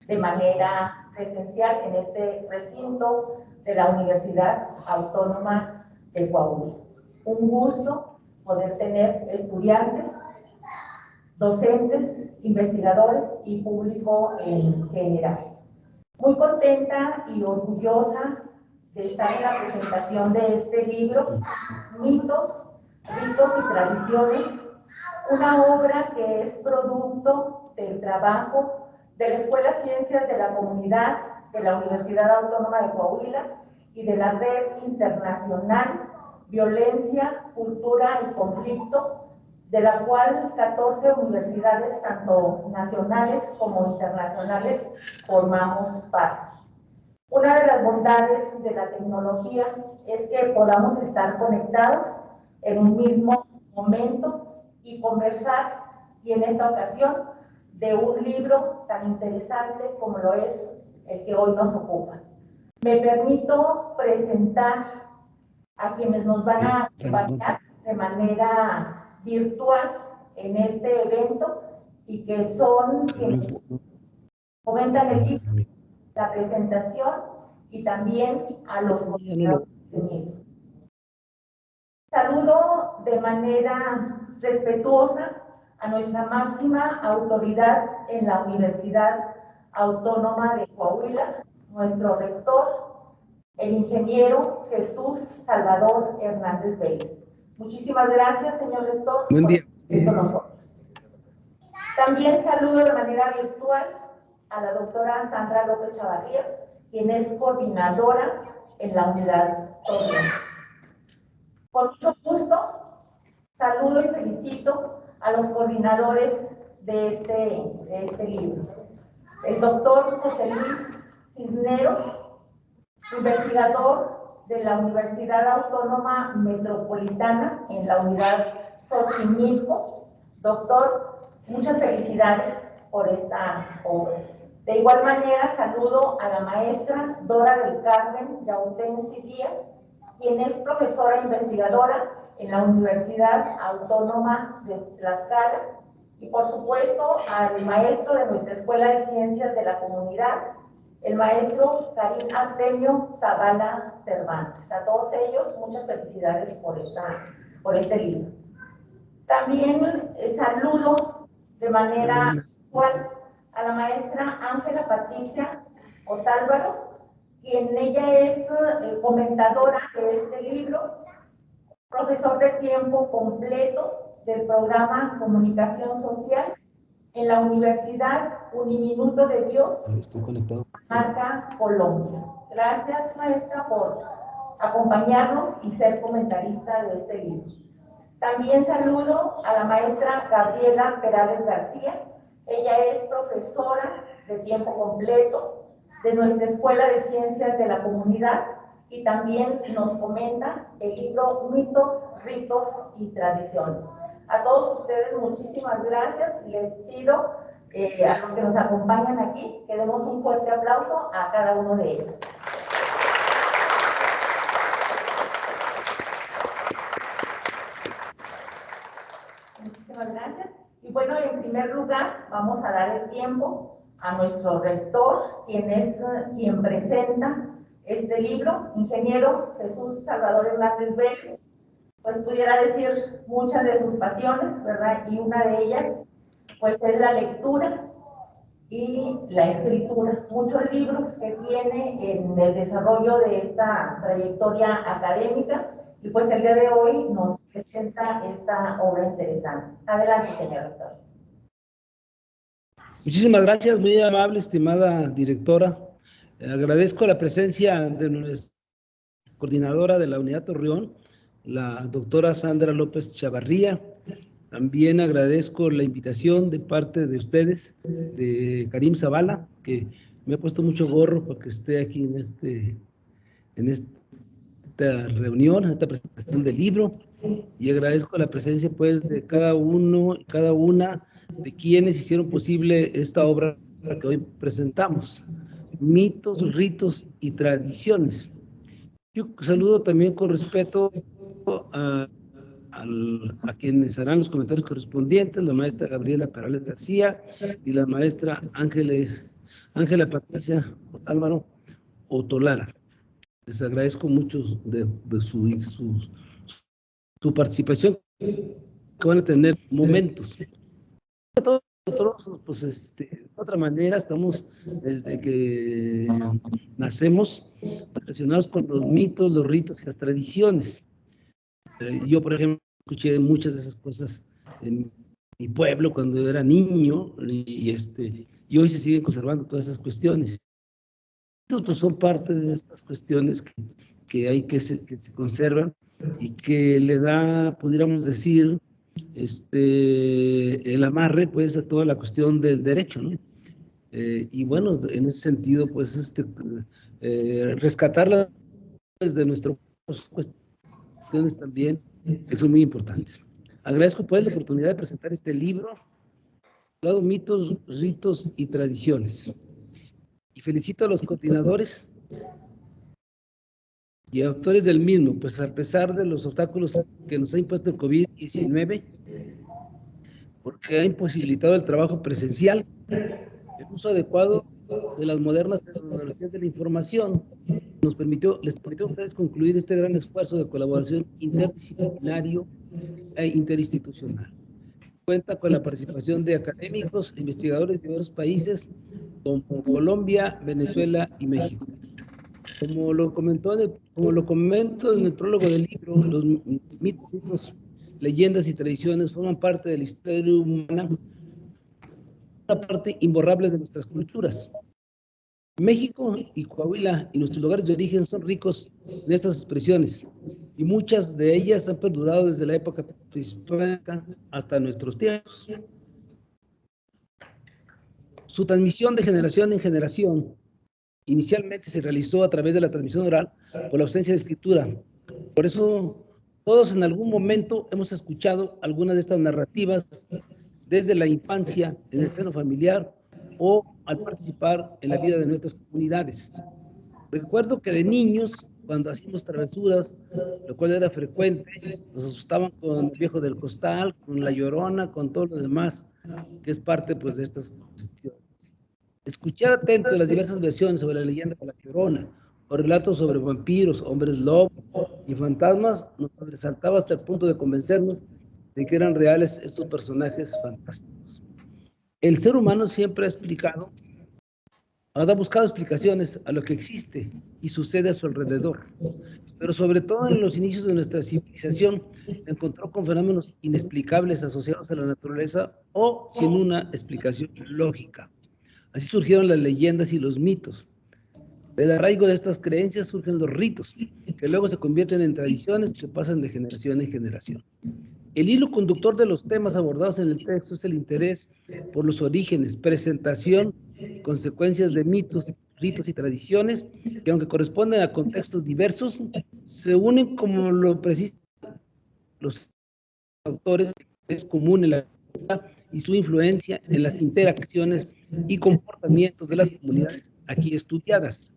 de manera presencial en este recinto de la Universidad Autónoma de Coahuila. Un gusto poder tener estudiantes, docentes, investigadores y público en general. Muy contenta y orgullosa de estar en la presentación de este libro, Mitos, Ritos y Tradiciones, una obra que es producto del trabajo de la Escuela Ciencias de la Comunidad de la Universidad Autónoma de Coahuila y de la Red Internacional Violencia, Cultura y Conflicto, de la cual 14 universidades, tanto nacionales como internacionales, formamos parte. Una de las bondades de la tecnología es que podamos estar conectados en un mismo momento y conversar, y en esta ocasión, de un libro tan interesante como lo es el que hoy nos ocupa. Me permito presentar a quienes nos van a acompañar de manera virtual en este evento y que son quienes comentan el libro, la presentación y también a los coordinadores del mismo. Saludo de manera respetuosa a nuestra máxima autoridad en la Universidad Autónoma de Coahuila, nuestro rector, el ingeniero Jesús Salvador Hernández Vélez. Muchísimas gracias, señor rector. Buen día. Con nosotros. También saludo de manera virtual a la doctora Sandra López Chavarría, quien es coordinadora en la unidad Torreón. Con mucho gusto, saludo y felicito a los coordinadores de este libro. El doctor José Luis Cisneros, investigador de la Universidad Autónoma Metropolitana en la unidad Xochimilco. Doctor, muchas felicidades por esta obra. De igual manera, saludo a la maestra Dora del Carmen Yautensi Díaz, quien es profesora investigadora en la Universidad Autónoma de Tlaxcala, y por supuesto al maestro de nuestra Escuela de Ciencias de la Comunidad, el maestro Karim Artemio Zavala Cervantes. A todos ellos, muchas felicidades por este libro. También saludo de manera igual a la maestra Ángela Patricia Otálvaro, quien ella es comentadora de este libro, profesor de tiempo completo del programa Comunicación Social en la Universidad Uniminuto de Dios, Marca, Colombia. Gracias, maestra, por acompañarnos y ser comentarista de este libro. También saludo a la maestra Gabriela Perales García. Ella es profesora de tiempo completo de nuestra Escuela de Ciencias de la Comunidad y también nos comenta el libro Mitos, Ritos y Tradiciones. A todos ustedes, muchísimas gracias. Les pido a los que nos acompañan aquí que demos un fuerte aplauso a cada uno de ellos. Muchísimas gracias. Y bueno, en primer lugar, vamos a dar el tiempo a nuestro rector, quien presenta este libro, ingeniero Jesús Salvador Hernández Vélez. Pues pudiera decir muchas de sus pasiones, ¿verdad? Y una de ellas, pues es la lectura y la escritura. Muchos libros que tiene en el desarrollo de esta trayectoria académica, y pues el día de hoy nos presenta esta obra interesante. Adelante, señor doctor. Muchísimas gracias, muy amable, estimada directora. Agradezco la presencia de nuestra coordinadora de la Unidad Torreón, la doctora Sandra López Chavarría. También agradezco la invitación de parte de ustedes, de Karim Zavala, que me ha puesto mucho gorro para que esté aquí en esta reunión, en esta presentación del libro, y agradezco la presencia pues de cada uno y cada una de quienes hicieron posible esta obra que hoy presentamos, Mitos, Ritos y Tradiciones. Yo saludo también con respeto a quienes harán los comentarios correspondientes, la maestra Gabriela Perales García y la maestra Ángeles Ángela Patricia Álvaro Otolara. Les agradezco mucho de su participación, que van a tener momentos. Nosotros, pues, de otra manera, estamos desde que nacemos relacionados con los mitos, los ritos y las tradiciones. Yo, por ejemplo, escuché muchas de esas cosas en mi pueblo cuando era niño, y hoy se siguen conservando todas esas cuestiones. Estos, pues, son parte de estas cuestiones que hay que se conservan y que le da, pudiéramos decir, el amarre, pues, a toda la cuestión del derecho, ¿no? Y bueno, en ese sentido, pues, rescatarlas de nuestras cuestiones también, que son muy importantes. Agradezco, pues, la oportunidad de presentar este libro, titulado Mitos, Ritos y Tradiciones. Y felicito a los coordinadores y autores del mismo, pues a pesar de los obstáculos que nos ha impuesto el COVID-19, porque ha imposibilitado el trabajo presencial, el uso adecuado de las modernas tecnologías de la información les permitió a ustedes concluir este gran esfuerzo de colaboración interdisciplinario e interinstitucional. Cuenta con la participación de académicos e investigadores de diversos países como Colombia, Venezuela y México. Como lo comento en el prólogo del libro, los mitos, leyendas y tradiciones forman parte de la historia humana, una parte imborrable de nuestras culturas. México y Coahuila y nuestros lugares de origen son ricos en estas expresiones, y muchas de ellas han perdurado desde la época prehispánica hasta nuestros tiempos. Su transmisión de generación en generación inicialmente se realizó a través de la transmisión oral por la ausencia de escritura. Por eso todos en algún momento hemos escuchado algunas de estas narrativas desde la infancia, en el seno familiar o al participar en la vida de nuestras comunidades. Recuerdo que de niños, cuando hacíamos travesuras, lo cual era frecuente, nos asustaban con el viejo del costal, con la llorona, con todo lo demás, que es parte, pues, de estas cuestiones. Escuchar atento las diversas versiones sobre la leyenda de la Llorona, o relatos sobre vampiros, hombres lobo y fantasmas, nos sobresaltaba hasta el punto de convencernos de que eran reales estos personajes fantásticos. El ser humano siempre ha buscado explicaciones a lo que existe y sucede a su alrededor, pero sobre todo en los inicios de nuestra civilización se encontró con fenómenos inexplicables asociados a la naturaleza o sin una explicación lógica. Así surgieron las leyendas y los mitos. Del arraigo de estas creencias surgen los ritos, que luego se convierten en tradiciones que pasan de generación en generación. El hilo conductor de los temas abordados en el texto es el interés por los orígenes, presentación, consecuencias de mitos, ritos y tradiciones, que aunque corresponden a contextos diversos, se unen como lo precisan los autores, es común en la cultura y su influencia en las interacciones y comportamientos de las comunidades aquí estudiadas.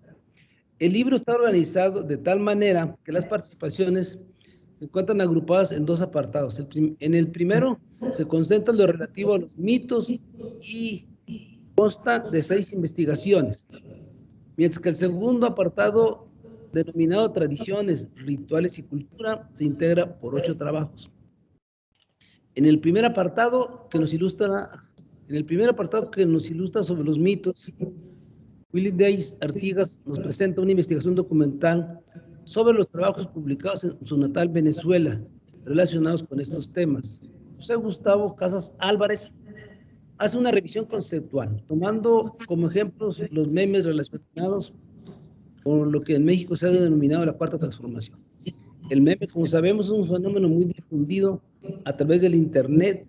El libro está organizado de tal manera que las participaciones se encuentran agrupadas en dos apartados. En el primero se concentra lo relativo a los mitos y consta de 6 investigaciones, mientras que el segundo apartado, denominado Tradiciones, Rituales y Cultura, se integra por 8 trabajos. En el primer apartado que nos ilustra sobre los mitos, Willy Days Artigas nos presenta una investigación documental sobre los trabajos publicados en su natal Venezuela relacionados con estos temas. José Gustavo Casas Álvarez hace una revisión conceptual, tomando como ejemplos los memes relacionados con lo que en México se ha denominado la Cuarta Transformación. El meme, como sabemos, es un fenómeno muy difundido a través del Internet,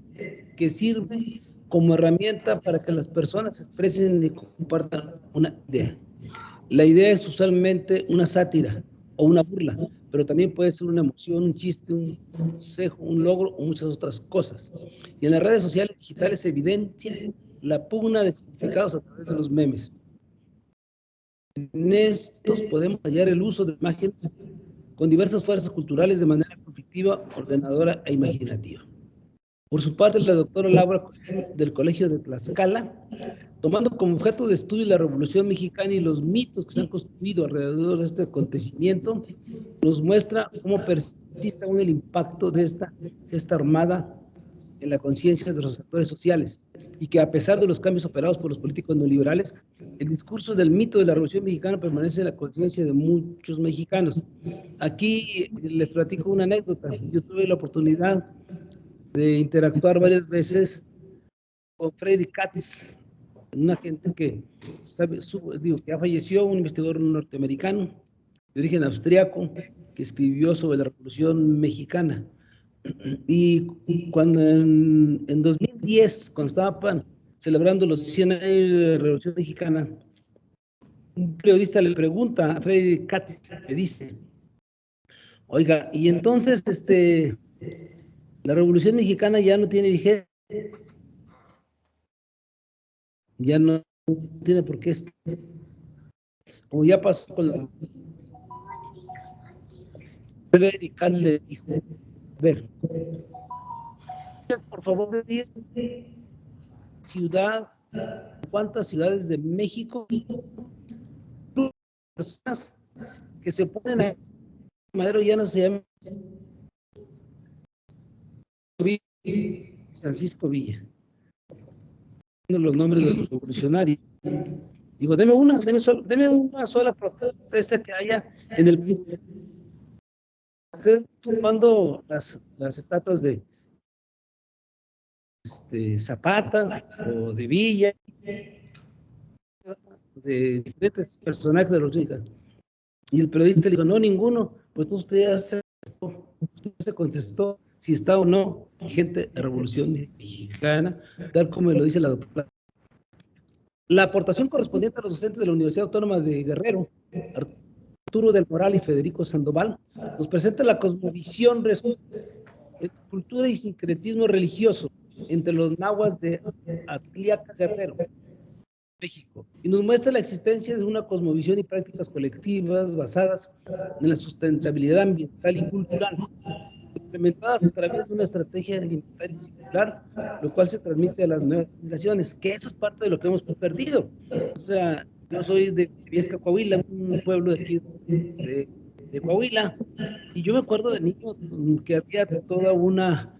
que sirve como herramienta para que las personas expresen y compartan una idea. La idea es usualmente una sátira o una burla, pero también puede ser una emoción, un chiste, un consejo, un logro o muchas otras cosas. Y en las redes sociales digitales se evidencia la pugna de significados a través de los memes. En estos podemos hallar el uso de imágenes con diversas fuerzas culturales de manera conflictiva, ordenadora e imaginativa. Por su parte, la doctora Laura Cohen, del Colegio de Tlaxcala, tomando como objeto de estudio la Revolución Mexicana y los mitos que se han construido alrededor de este acontecimiento, nos muestra cómo persiste aún el impacto de esta gesta armada en la conciencia de los actores sociales, y que a pesar de los cambios operados por los políticos neoliberales, el discurso del mito de la Revolución Mexicana permanece en la conciencia de muchos mexicanos. Aquí les platico una anécdota. Yo tuve la oportunidad de interactuar varias veces con Freddy Katz, una gente que sabe, que ya falleció, un investigador norteamericano de origen austriaco que escribió sobre la Revolución Mexicana. Y cuando en 2010, cuando estaban celebrando los 100 años de la Revolución Mexicana, un periodista le pregunta a Freddy Katz, le dice, oiga, y entonces la Revolución Mexicana ya no tiene vigencia, ya no tiene por qué estar, como ya pasó con la... Freddy Katz le dijo, a ver, por favor, ciudad, ¿cuántas ciudades de México personas que se oponen a Madero ya no se llaman Francisco Villa, los nombres de los revolucionarios? Digo, deme una sola protesta que haya en el país. Estoy tomando las estatuas de Zapata o de Villa, de diferentes personajes de los mexicanos. Y el periodista le dijo, no, ninguno. Pues usted se contestó si está o no vigente la Revolución Mexicana, tal como lo dice la doctora. La aportación correspondiente a los docentes de la Universidad Autónoma de Guerrero, Arturo del Moral y Federico Sandoval, nos presenta la cosmovisión, cultura y sincretismo religioso entre los nahuas de Atliaca Guerrero, México, y nos muestra la existencia de una cosmovisión y prácticas colectivas basadas en la sustentabilidad ambiental y cultural, implementadas a través de una estrategia alimentaria y circular, lo cual se transmite a las nuevas generaciones, que eso es parte de lo que hemos perdido. O sea, yo soy de Viesca, Coahuila, un pueblo de aquí de Coahuila, y yo me acuerdo de niño que había toda una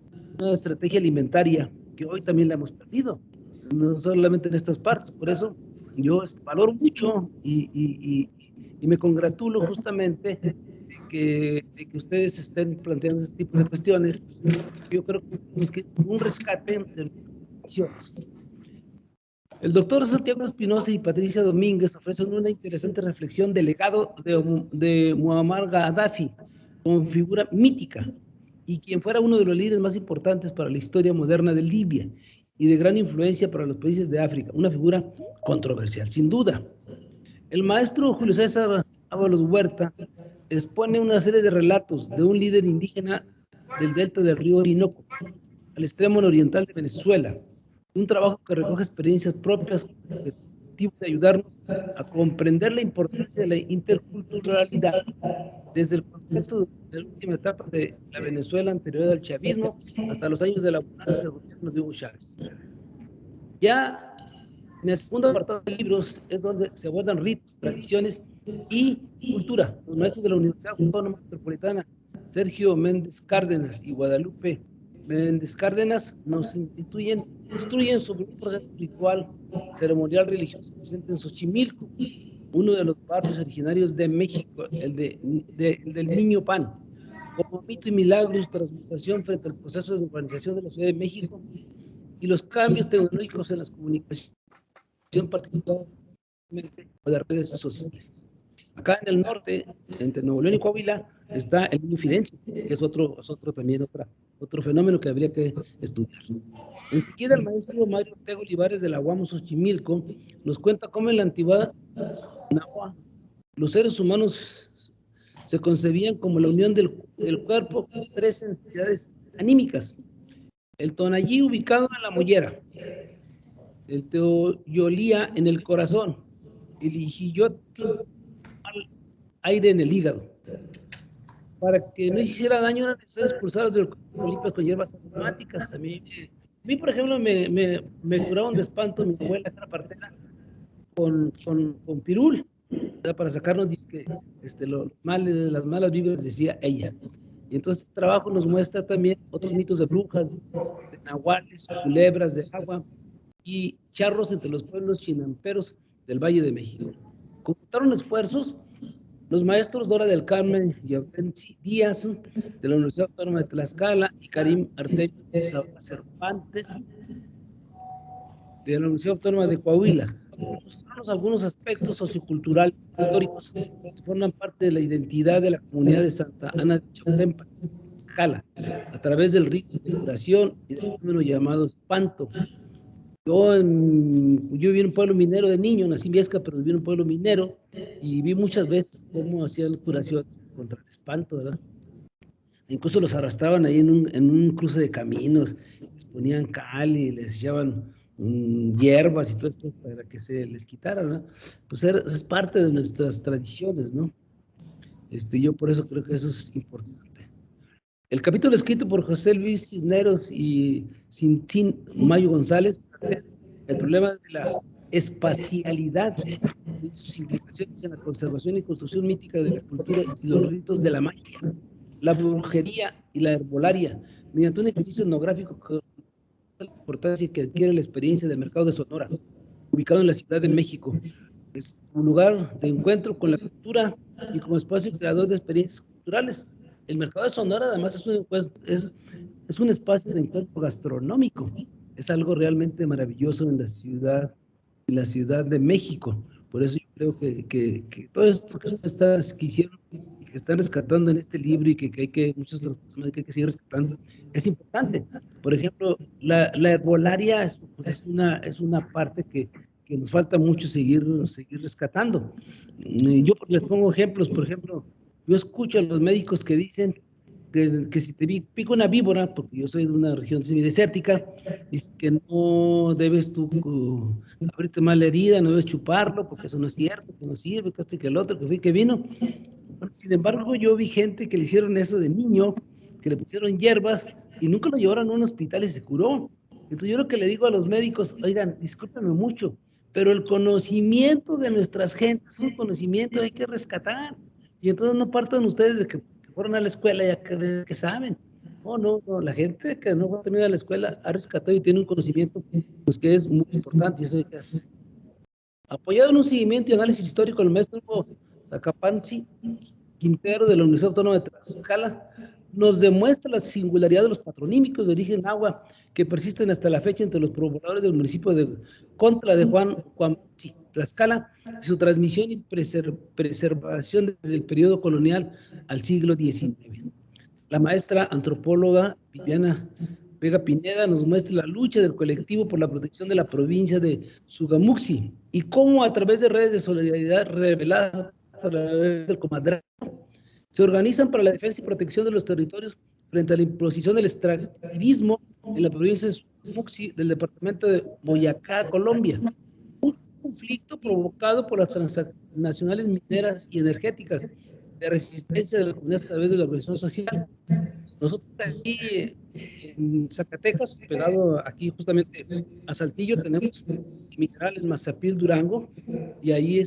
estrategia alimentaria que hoy también la hemos perdido, no solamente en estas partes. Por eso yo valoro mucho y me congratulo justamente de que ustedes estén planteando este tipo de cuestiones. Yo creo que tenemos que un rescate de las acciones. El doctor Santiago Espinosa y Patricia Domínguez ofrecen una interesante reflexión del legado de Muammar Gaddafi como figura mítica y quien fuera uno de los líderes más importantes para la historia moderna de Libia y de gran influencia para los países de África, una figura controversial, sin duda. El maestro Julio César Ábalos Huerta expone una serie de relatos de un líder indígena del delta del río Orinoco, al extremo oriental de Venezuela, un trabajo que recoge experiencias propias con el objetivo de ayudarnos a comprender la importancia de la interculturalidad desde el contexto de la última etapa de la Venezuela anterior al chavismo hasta los años de la bonanza del gobierno de Hugo Chávez. Ya en el segundo apartado de libros es donde se abordan ritos, tradiciones y cultura. Los maestros de la Universidad Autónoma Metropolitana, Sergio Méndez Cárdenas y Guadalupe Méndez Cárdenas, nos instruyen sobre un proceso ritual ceremonial religioso presente en Xochimilco, uno de los barrios originarios de México, el del Niño Pan, como mito y milagro y transmutación frente al proceso de urbanización de la Ciudad de México y los cambios tecnológicos en las comunicaciones, particularmente de las redes sociales. Acá en el norte, entre Nuevo León y Coahuila, está el Niño Fidencio, que es otro fenómeno que habría que estudiar. Enseguida, el maestro Mario Ortega Olivares de la UAM Xochimilco nos cuenta cómo en la antigüedad Nahua, los seres humanos se concebían como la unión del cuerpo con tres entidades anímicas: el Tonallí ubicado en la mollera, el Teoyolía en el corazón, el Ijiyotl al aire en el hígado. Para que no hiciera daño era necesario expulsar los limpios con hierbas aromáticas. A mí mí, por ejemplo, me curaron de espanto mi abuela, que era partera, con pirul, ¿verdad? Para sacarnos disque, los males, las malas vibras, decía ella. Y entonces el trabajo nos muestra también otros mitos de brujas, de nahuales, culebras de agua y charros entre los pueblos chinamperos del Valle de México. Conjuntaron esfuerzos los maestros Dora del Carmen y Autenci Díaz de la Universidad Autónoma de Tlaxcala y Karim Artemio Cervantes de la Universidad Autónoma de Coahuila. Mostramos algunos aspectos socioculturales históricos que forman parte de la identidad de la comunidad de Santa Ana de Chautempa, Tlaxcala, a través del rito de curación y del fenómeno llamado espanto. Yo viví en un pueblo minero de niño, nací en Viesca, pero viví en un pueblo minero y vi muchas veces cómo hacían curaciones contra el espanto, ¿verdad? Incluso los arrastraban ahí en un cruce de caminos, les ponían cal y les echaban hierbas y todo esto para que se les quitara, ¿no? Pues es parte de nuestras tradiciones, ¿no? Yo por eso creo que eso es importante. El capítulo escrito por José Luis Cisneros y Cintín Mayo González, el problema de la espacialidad y sus implicaciones en la conservación y construcción mítica de la cultura y los ritos de la magia, la brujería y la herbolaria, mediante un ejercicio etnográfico que la importancia que adquiere la experiencia del mercado de Sonora, ubicado en la Ciudad de México. Es un lugar de encuentro con la cultura y como espacio creador de experiencias culturales. El mercado de Sonora además es un espacio de encuentro gastronómico. Es algo realmente maravilloso en la ciudad de México. Por eso yo creo que todo esto que ustedes hicieron y que están rescatando en este libro y que muchas de las personas que hay que seguir rescatando, es importante. Por ejemplo, la herbolaria es una parte que nos falta mucho seguir rescatando. Yo les pongo ejemplos, por ejemplo, yo escucho a los médicos que dicen que si te pica una víbora, porque yo soy de una región semidesértica, dice que no debes tú abrirte mal la herida, no debes chuparlo, porque eso no es cierto, que no sirve, que este, que el otro, que fue, que vino. Bueno, sin embargo, yo vi gente que le hicieron eso de niño, que le pusieron hierbas y nunca lo llevaron a un hospital y se curó. Entonces yo lo que le digo a los médicos, oigan, discúlpenme mucho, pero el conocimiento de nuestras gentes es un conocimiento que hay que rescatar. Y entonces no partan ustedes de que fueron a la escuela y ya creen que saben. No, la gente que no ha terminado a la escuela ha rescatado y tiene un conocimiento pues que es muy importante. Y eso es apoyado en un seguimiento y análisis histórico del maestro Zacapanzi Quintero de la Universidad Autónoma de Tlaxcala, nos demuestra la singularidad de los patronímicos de origen agua que persisten hasta la fecha entre los pobladores del municipio de Contra de Juan Tlaxcala y su transmisión y preservación desde el periodo colonial al siglo XIX. La maestra antropóloga Viviana Vega Pineda nos muestra la lucha del colectivo por la protección de la provincia de Sugamuxi y cómo a través de redes de solidaridad reveladas a través del comadre se organizan para la defensa y protección de los territorios frente a la imposición del extractivismo en la provincia de Sugamuxi del departamento de Boyacá, Colombia. Un conflicto provocado por las transnacionales mineras y energéticas de resistencia de la comunidad a través de la organización social. Nosotros aquí en Zacatecas, pegado aquí justamente a Saltillo, tenemos minerales Mazapil, Durango, y ahí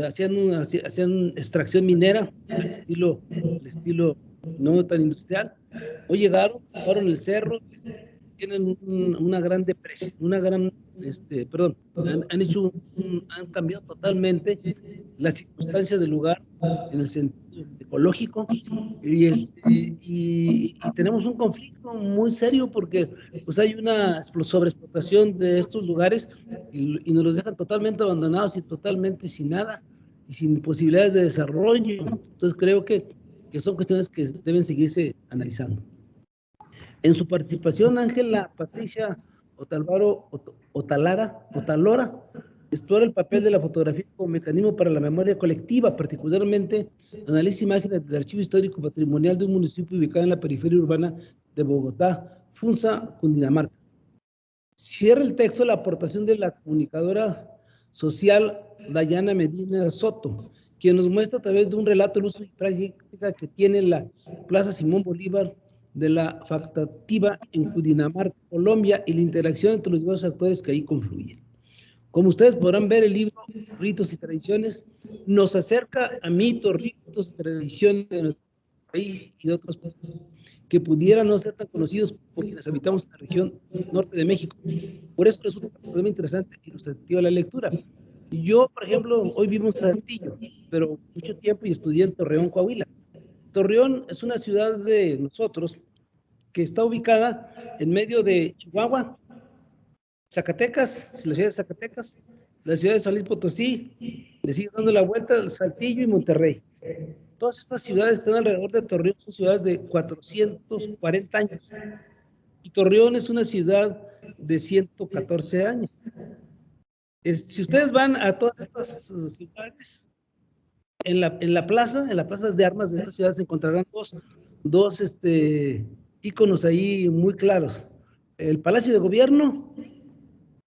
hacían extracción minera al estilo no tan industrial. Hoy llegaron el cerro, tienen una gran depresión, han cambiado totalmente las circunstancias del lugar en el sentido ecológico y tenemos un conflicto muy serio porque pues hay una sobreexplotación de estos lugares y nos los dejan totalmente abandonados y totalmente sin nada y sin posibilidades de desarrollo. Entonces creo que son cuestiones que deben seguirse analizando. En su participación, Ángela Patricia Otalora explora el papel de la fotografía como mecanismo para la memoria colectiva, particularmente analiza imágenes del Archivo Histórico Patrimonial de un municipio ubicado en la periferia urbana de Bogotá, Funza, Cundinamarca. Cierra el texto la aportación de la comunicadora social Dayana Medina Soto, quien nos muestra a través de un relato el uso y práctica que tiene la Plaza Simón Bolívar de la factativa en Cundinamarca, Colombia, y la interacción entre los diversos actores que ahí confluyen. Como ustedes podrán ver, el libro Ritos y Tradiciones nos acerca a mitos, ritos y tradiciones de nuestro país y de otros países que pudieran no ser tan conocidos por quienes habitamos en la región norte de México. Por eso resulta muy interesante y ilustrativa la lectura. Yo, por ejemplo, hoy vivo en Saltillo, pero mucho tiempo y estudié en Torreón, Coahuila. Torreón es una ciudad de nosotros que está ubicada en medio de Chihuahua, Zacatecas, la ciudad de Zacatecas, la ciudad de San Luis Potosí, le sigue dando la vuelta al Saltillo y Monterrey. Todas estas ciudades que están alrededor de Torreón son ciudades de 440 años. Y Torreón es una ciudad de 114 años. Si ustedes van a todas estas ciudades, en la plaza de armas de estas ciudades encontrarán dos íconos ahí muy claros. El Palacio de Gobierno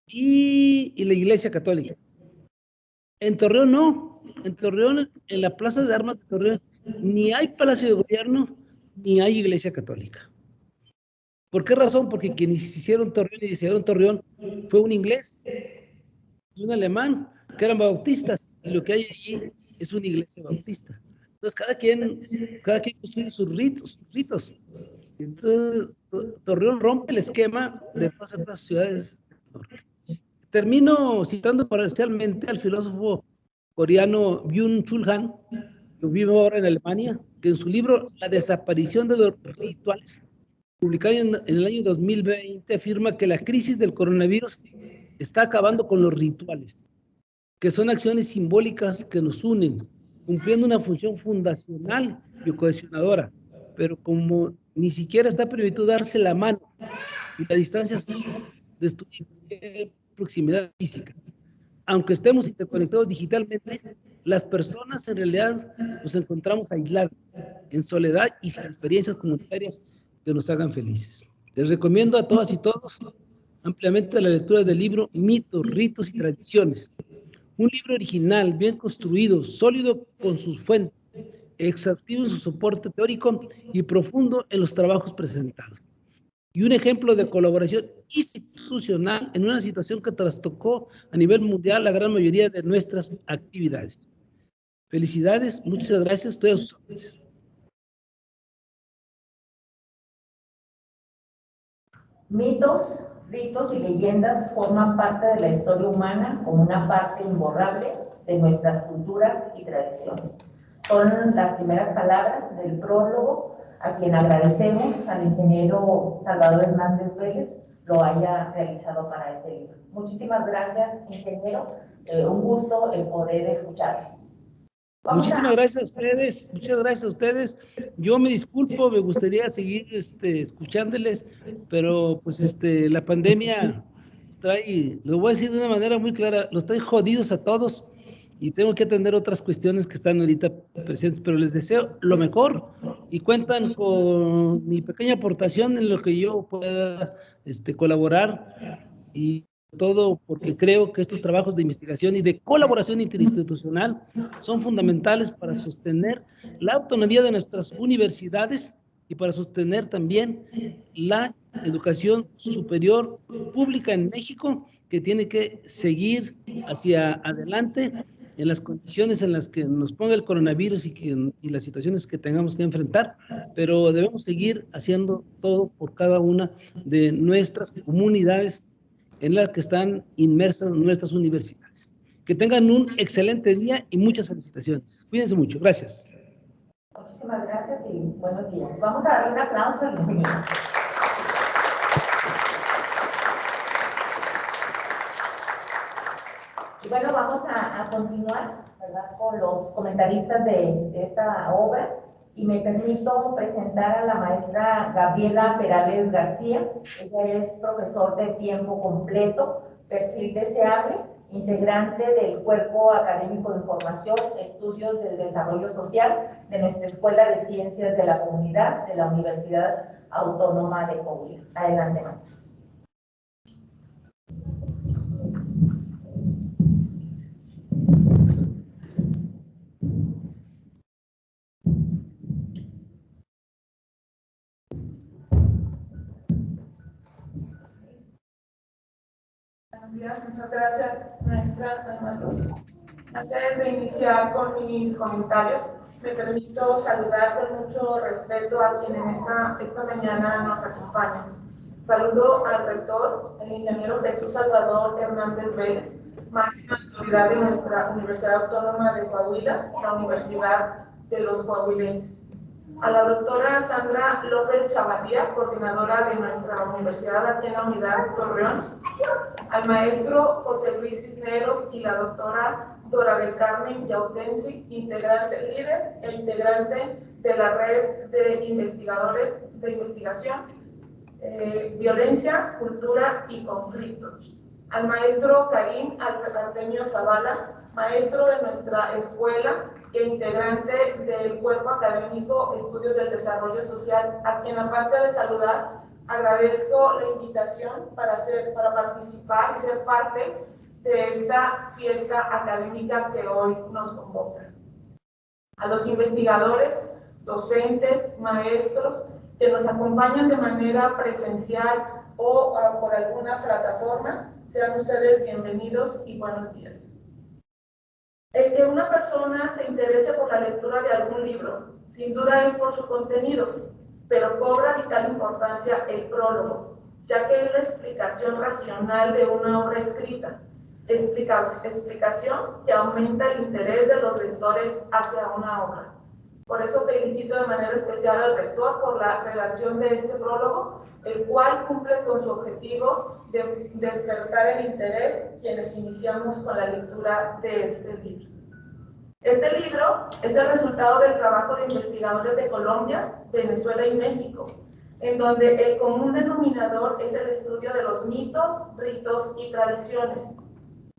y la Iglesia Católica. En Torreón no. En Torreón, en la plaza de armas de Torreón, ni hay Palacio de Gobierno, ni hay Iglesia Católica. ¿Por qué razón? Porque quienes hicieron Torreón y decidieron Torreón fue un inglés y un alemán, que eran bautistas, y lo que hay allí es una iglesia bautista. Entonces, cada quien construye sus ritos. Entonces, Torreón rompe el esquema de todas estas ciudades del norte. Termino citando parcialmente al filósofo coreano Byung-Chul Han, que vive ahora en Alemania, que en su libro La desaparición de los rituales, publicado en el año 2020, afirma que la crisis del coronavirus está acabando con los rituales, que son acciones simbólicas que nos unen, cumpliendo una función fundacional y cohesionadora, pero como ni siquiera está permitido darse la mano y la distancia social, destruir proximidad física. Aunque estemos interconectados digitalmente, las personas en realidad nos encontramos aislados, en soledad y sin experiencias comunitarias que nos hagan felices. Les recomiendo a todas y todos ampliamente la lectura del libro Mitos, Ritos y Tradiciones. Un libro original, bien construido, sólido con sus fuentes, exhaustivo en su soporte teórico y profundo en los trabajos presentados. Y un ejemplo de colaboración institucional en una situación que trastocó a nivel mundial la gran mayoría de nuestras actividades. Felicidades, muchas gracias, estoy a sus órdenes. Mitos, ritos y leyendas forman parte de la historia humana como una parte imborrable de nuestras culturas y tradiciones. Son las primeras palabras del prólogo, a quien agradecemos al ingeniero Salvador Hernández Vélez lo haya realizado para este libro. Muchísimas gracias, ingeniero. Un gusto el poder escucharle. Muchísimas gracias a ustedes, muchas gracias a ustedes. Yo me disculpo, me gustaría seguir escuchándoles, pero pues la pandemia nos trae, lo voy a decir de una manera muy clara, los trae jodidos a todos y tengo que atender otras cuestiones que están ahorita presentes, pero les deseo lo mejor y cuentan con mi pequeña aportación en lo que yo pueda colaborar, y todo porque creo que estos trabajos de investigación y de colaboración interinstitucional son fundamentales para sostener la autonomía de nuestras universidades y para sostener también la educación superior pública en México, que tiene que seguir hacia adelante en las condiciones en las que nos ponga el coronavirus y las situaciones que tengamos que enfrentar, pero debemos seguir haciendo todo por cada una de nuestras comunidades en las que están inmersas nuestras universidades. Que tengan un excelente día y muchas felicitaciones. Cuídense mucho. Gracias. Muchísimas gracias y buenos días. Vamos a darle un aplauso al ingeniero. Y bueno, vamos a continuar, ¿verdad?, con los comentaristas de esta obra, y me permito presentar a la maestra Gabriela Perales García. Ella es profesor de tiempo completo, perfil deseable, integrante del Cuerpo Académico de Información, Estudios del Desarrollo Social de nuestra Escuela de Ciencias de la Comunidad de la Universidad Autónoma de Coahuila. Adelante, maestra. Muchas gracias, maestra Alma Luz. Antes de iniciar con mis comentarios, me permito saludar con mucho respeto a quienes esta mañana nos acompañan. Saludo al rector, el ingeniero Jesús Salvador Hernández Vélez, máxima autoridad de nuestra Universidad Autónoma de Coahuila, la Universidad de los Coahuilenses. A la doctora Sandra López Chavarría, coordinadora de nuestra universidad aquí en la Unidad Torreón, al maestro José Luis Cisneros y la doctora Dora del Carmen Yautensi, líder e integrante de la red de investigadores de investigación, violencia, cultura y conflictos. Al maestro Karim Artemio Zavala, maestro de nuestra escuela e integrante del cuerpo académico Estudios del Desarrollo Social, a quien aparte de saludar, agradezco la invitación para participar y ser parte de esta fiesta académica que hoy nos convoca. A los investigadores, docentes, maestros que nos acompañan de manera presencial o por alguna plataforma, sean ustedes bienvenidos y buenos días. El que una persona se interese por la lectura de algún libro, sin duda es por su contenido, pero cobra vital importancia el prólogo, ya que es la explicación racional de una obra escrita, explicación que aumenta el interés de los lectores hacia una obra. Por eso felicito de manera especial al rector por la redacción de este prólogo, el cual cumple con su objetivo de despertar el interés quienes iniciamos con la lectura de este libro. Este libro es el resultado del trabajo de investigadores de Colombia, Venezuela y México, en donde el común denominador es el estudio de los mitos, ritos y tradiciones.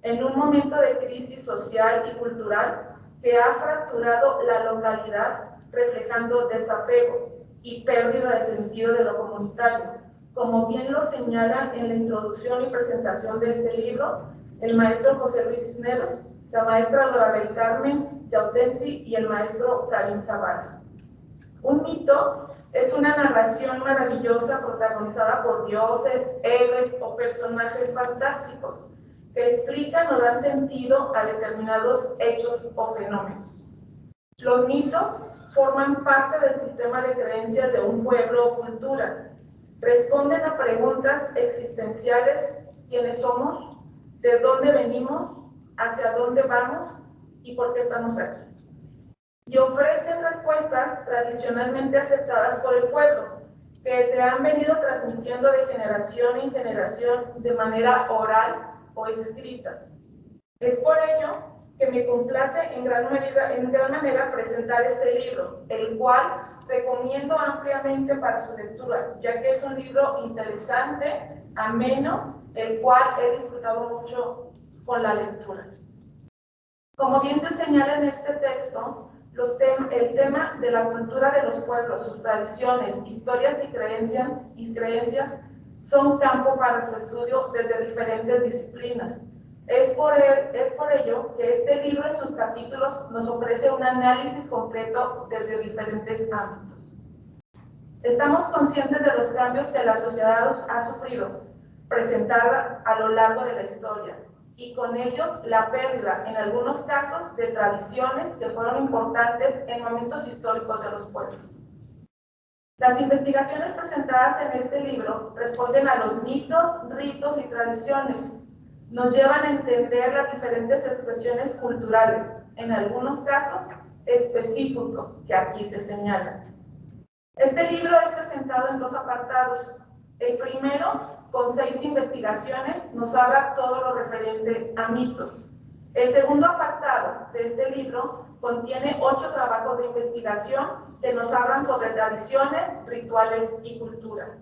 En un momento de crisis social y cultural que ha fracturado la localidad, reflejando desapego y pérdida del sentido de lo comunitario, como bien lo señalan en la introducción y presentación de este libro el maestro José Luis Cisneros, la maestra Dora del Carmen Yautensi y el maestro Karim Zavala. Un mito es una narración maravillosa protagonizada por dioses, héroes o personajes fantásticos que explican o dan sentido a determinados hechos o fenómenos. Los mitos forman parte del sistema de creencias de un pueblo o cultura. Responden a preguntas existenciales: ¿quiénes somos? ¿De dónde venimos? ¿Hacia dónde vamos? ¿Y por qué estamos aquí? Y ofrecen respuestas tradicionalmente aceptadas por el pueblo, que se han venido transmitiendo de generación en generación de manera oral o escrita. Es por ello que me complace en gran manera presentar este libro, el cual recomiendo ampliamente para su lectura, ya que es un libro interesante, ameno, el cual he disfrutado mucho con la lectura. Como bien se señala en este texto, el tema de la cultura de los pueblos, sus tradiciones, historias y creencias son campo para su estudio desde diferentes disciplinas. Es por ello que este libro en sus capítulos nos ofrece un análisis completo desde diferentes ámbitos. Estamos conscientes de los cambios que la sociedad ha sufrido, presentada a lo largo de la historia, y con ellos la pérdida, en algunos casos, de tradiciones que fueron importantes en momentos históricos de los pueblos. Las investigaciones presentadas en este libro responden a los mitos, ritos y tradiciones. Nos llevan a entender las diferentes expresiones culturales, en algunos casos específicos que aquí se señalan. Este libro es presentado en dos apartados. El primero, con 6 investigaciones, nos habla todo lo referente a mitos. El segundo apartado de este libro contiene 8 trabajos de investigación que nos hablan sobre tradiciones, rituales y cultura.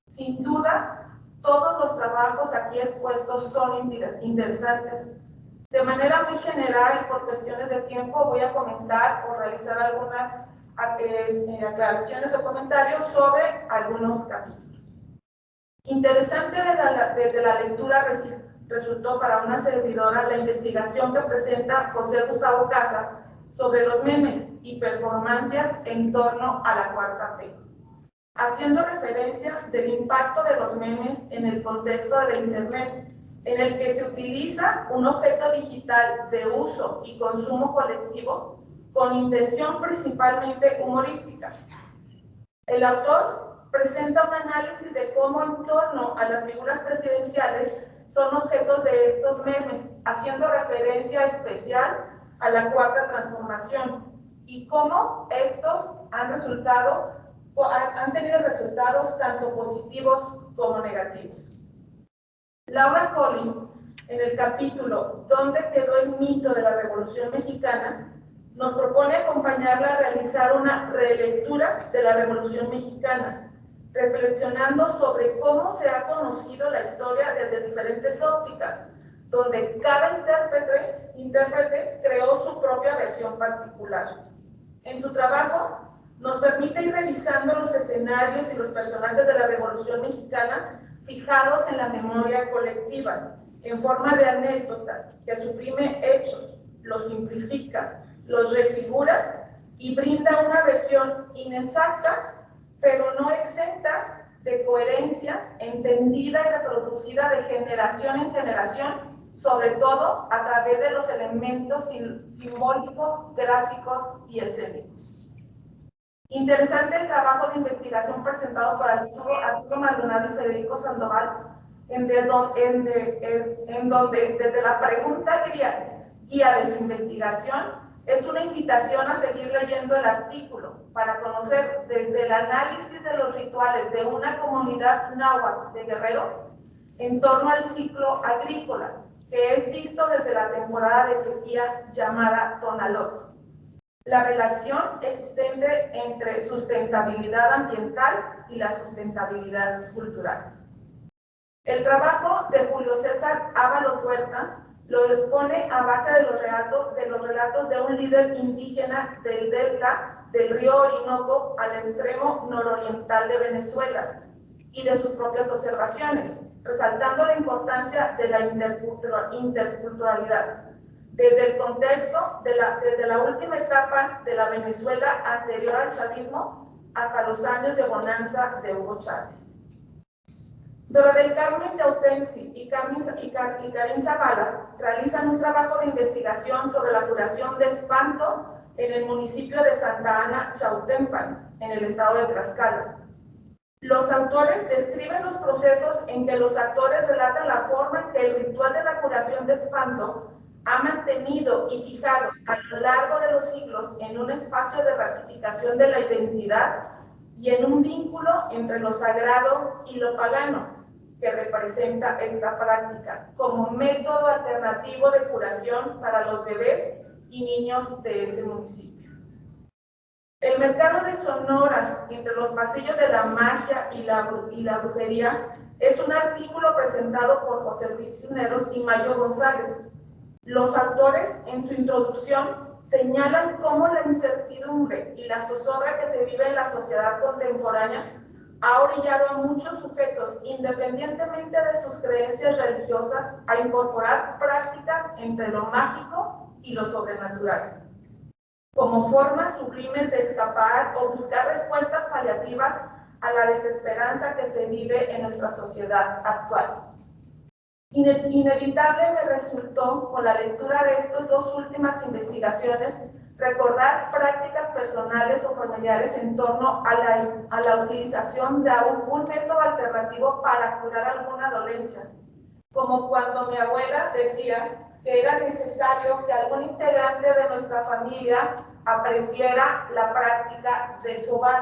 Sin duda, todos los trabajos aquí expuestos son interesantes. De manera muy general, por cuestiones de tiempo, voy a comentar o realizar algunas aclaraciones o comentarios sobre algunos capítulos. Interesante desde la lectura resultó para una servidora la investigación que presenta José Gustavo Casas sobre los memes y performancias en torno a la Cuarta T, haciendo referencia del impacto de los memes en el contexto de la Internet en el que se utiliza un objeto digital de uso y consumo colectivo con intención principalmente humorística. El autor presenta un análisis de cómo en torno a las figuras presidenciales son objetos de estos memes, haciendo referencia especial a la Cuarta Transformación y cómo estos han tenido resultados tanto positivos como negativos. Laura Collin, en el capítulo ¿Dónde quedó el mito de la Revolución Mexicana?, nos propone acompañarla a realizar una relectura de la Revolución Mexicana, reflexionando sobre cómo se ha conocido la historia desde diferentes ópticas, donde cada intérprete creó su propia versión particular. En su trabajo, nos permite ir revisando los escenarios y los personajes de la Revolución Mexicana fijados en la memoria colectiva, en forma de anécdotas, que suprime hechos, los simplifica, los refigura y brinda una versión inexacta, pero no exenta de coherencia, entendida y reproducida de generación en generación, sobre todo a través de los elementos simbólicos, gráficos y escénicos. Interesante el trabajo de investigación presentado por Arturo Maldonado y Federico Sandoval, en donde desde la pregunta guía de su investigación es una invitación a seguir leyendo el artículo para conocer desde el análisis de los rituales de una comunidad náhuatl de Guerrero en torno al ciclo agrícola, que es visto desde la temporada de sequía llamada Tonalot. La relación existente entre sustentabilidad ambiental y la sustentabilidad cultural. El trabajo de Julio César Ábalos Huerta lo expone a base de los relatos de un líder indígena del delta del río Orinoco al extremo nororiental de Venezuela y de sus propias observaciones, resaltando la importancia de la interculturalidad, desde el contexto desde la última etapa de la Venezuela anterior al chavismo hasta los años de bonanza de Hugo Chávez. Dora del Carmen Tautensi y Karin Zavala realizan un trabajo de investigación sobre la curación de espanto en el municipio de Santa Ana, Chautempan, en el estado de Tlaxcala. Los autores describen los procesos en que los actores relatan la forma en que el ritual de la curación de espanto ha mantenido y fijado a lo largo de los siglos en un espacio de ratificación de la identidad y en un vínculo entre lo sagrado y lo pagano, que representa esta práctica como método alternativo de curación para los bebés y niños de ese municipio. El mercado de Sonora, entre los pasillos de la magia y la brujería, es un artículo presentado por José Luis Cisneros y Mayo González. Los autores, en su introducción, señalan cómo la incertidumbre y la zozobra que se vive en la sociedad contemporánea ha orillado a muchos sujetos, independientemente de sus creencias religiosas, a incorporar prácticas entre lo mágico y lo sobrenatural, como formas sublimes de escapar o buscar respuestas paliativas a la desesperanza que se vive en nuestra sociedad actual. Inevitable me resultó, con la lectura de estas dos últimas investigaciones, recordar prácticas personales o familiares en torno a la utilización de un método alternativo para curar alguna dolencia, como cuando mi abuela decía que era necesario que algún integrante de nuestra familia aprendiera la práctica de sobar,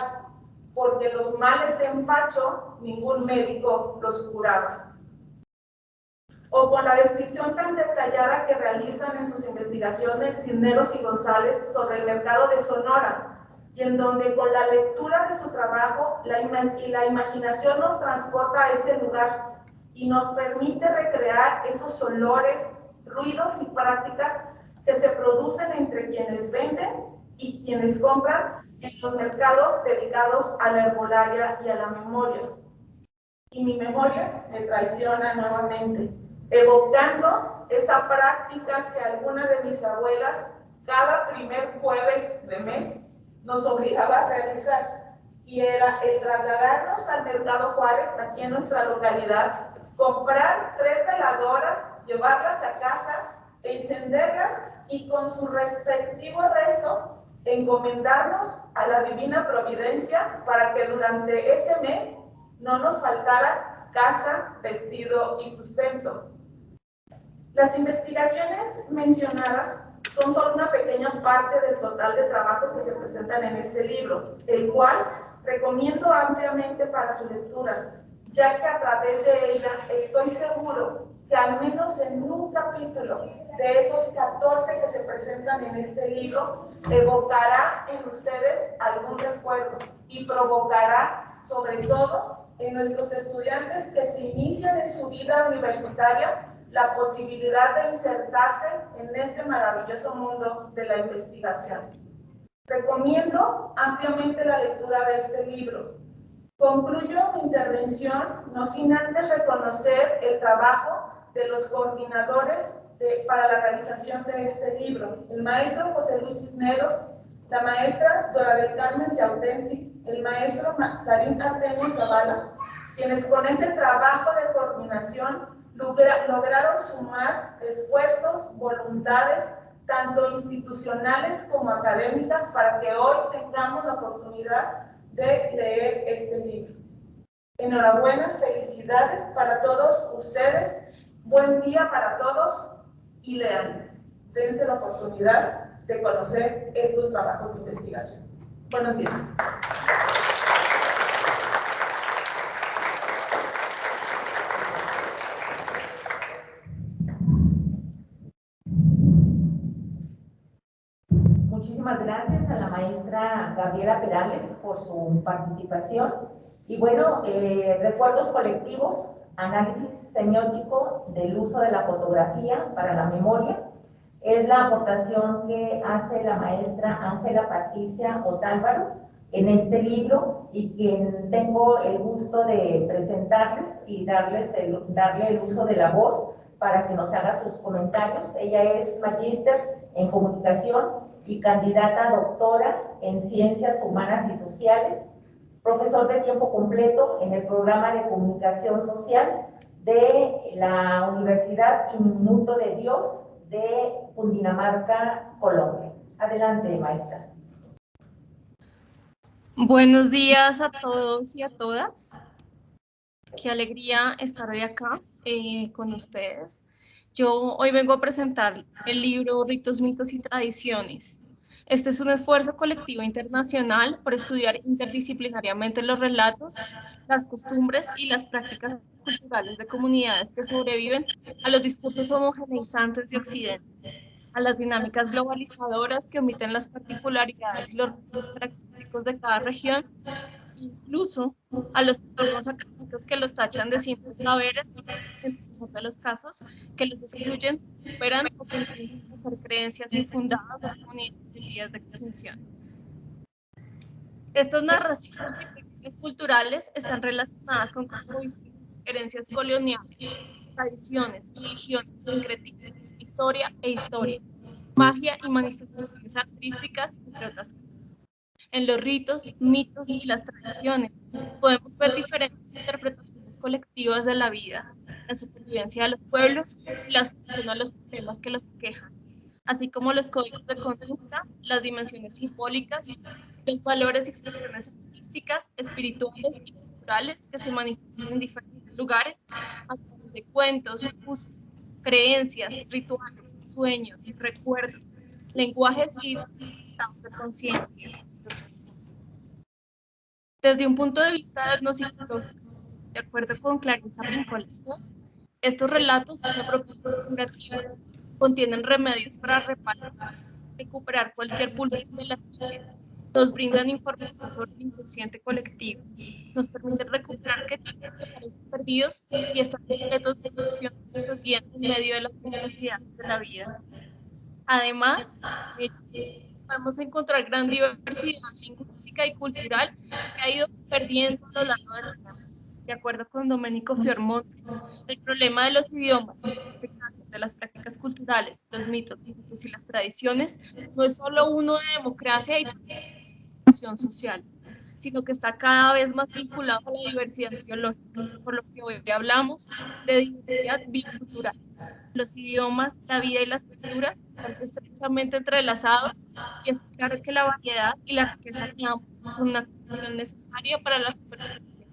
porque los males de empacho ningún médico los curaba. O con la descripción tan detallada que realizan en sus investigaciones Cisneros y González sobre el mercado de Sonora, y en donde con la lectura de su trabajo la imaginación nos transporta a ese lugar y nos permite recrear esos olores, ruidos y prácticas que se producen entre quienes venden y quienes compran en los mercados dedicados a la herbolaria y a la memoria. Y mi memoria me traiciona nuevamente, evocando esa práctica que alguna de mis abuelas cada primer jueves de mes nos obligaba a realizar, y era el trasladarnos al Mercado Juárez, aquí en nuestra localidad, comprar 3 veladoras, llevarlas a casa, encenderlas y con su respectivo rezo encomendarnos a la divina providencia para que durante ese mes no nos faltara casa, vestido y sustento. Las investigaciones mencionadas son solo una pequeña parte del total de trabajos que se presentan en este libro, el cual recomiendo ampliamente para su lectura, ya que a través de ella estoy seguro que al menos en un capítulo de esos 14 que se presentan en este libro, evocará en ustedes algún recuerdo y provocará, sobre todo, en nuestros estudiantes que se inician en su vida universitaria, la posibilidad de insertarse en este maravilloso mundo de la investigación. Recomiendo ampliamente la lectura de este libro. Concluyo mi intervención no sin antes reconocer el trabajo de los coordinadores para la realización de este libro, el maestro José Luis Cisneros, la maestra Dora del Carmen Yautensi, el maestro Karim Artemio Zavala, quienes con ese trabajo de coordinación lograron sumar esfuerzos, voluntades, tanto institucionales como académicas, para que hoy tengamos la oportunidad de leer este libro. Enhorabuena, felicidades para todos ustedes, buen día para todos y lean. Dense la oportunidad de conocer estos trabajos de investigación. Buenos días. Muchísimas gracias a la maestra Gabriela Perales por su participación. Y bueno, recuerdos colectivos, análisis semiótico del uso de la fotografía para la memoria, es la aportación que hace la maestra Ángela Patricia Otálvaro en este libro y quien tengo el gusto de presentarles y darle el uso de la voz para que nos haga sus comentarios. Ella es magíster en comunicación y candidata a doctora en Ciencias Humanas y Sociales, profesor de tiempo completo en el programa de Comunicación Social de la Universidad Minuto de Dios de Cundinamarca, Colombia. Adelante, maestra. Buenos días a todos y a todas. Qué alegría estar hoy acá con ustedes. Yo hoy vengo a presentar el libro Ritos, Mitos y Tradiciones. Este es un esfuerzo colectivo internacional por estudiar interdisciplinariamente los relatos, las costumbres y las prácticas culturales de comunidades que sobreviven a los discursos homogeneizantes de Occidente, a las dinámicas globalizadoras que omiten las particularidades y los rasgos característicos de cada región, incluso a los entornos académicos que los tachan de simples saberes, en muchos de los casos, que los excluyen, superan o se intentan hacer creencias infundadas de comunidades en vías de extinción. Estas narraciones y prácticas culturales están relacionadas con cosmovisiones, herencias coloniales, tradiciones, religiones, sincretismos, historia e historias, magia y manifestaciones artísticas, entre otras cosas. En los ritos, mitos y las tradiciones podemos ver diferentes interpretaciones colectivas de la vida, la supervivencia de los pueblos y la solución a los problemas que los aquejan, así como los códigos de conducta, las dimensiones simbólicas, los valores y expresiones artísticas, espirituales y culturales que se manifiestan en diferentes lugares a través de cuentos, usos, creencias, rituales, sueños, recuerdos, lenguajes y diferentes estados de conciencia. Desde un punto de vista etnopsicológico, de acuerdo con Clarissa Pinkola-Estés, estos relatos tienen propiedades curativas, contienen remedios para recuperar cualquier pulsión de la psique, nos brindan información sobre el inconsciente colectivo, nos permiten recuperar arquetipos que parecen perdidos y están completos de funciones que nos guían en medio de las complejidades de la vida. Además, podemos encontrar gran diversidad lingüística y cultural que se ha ido perdiendo a lo largo del tiempo. De acuerdo con Domenico Fiormonte, el problema de los idiomas, en este caso de las prácticas culturales, los mitos y las tradiciones, no es solo uno de democracia y transformación social, sino que está cada vez más vinculado a la diversidad biológica, por lo que hoy hablamos de diversidad bicultural. Los idiomas, la vida y las culturas están estrechamente entrelazados y es claro que la variedad y la riqueza de ambos son una condición necesaria para la supervivencia.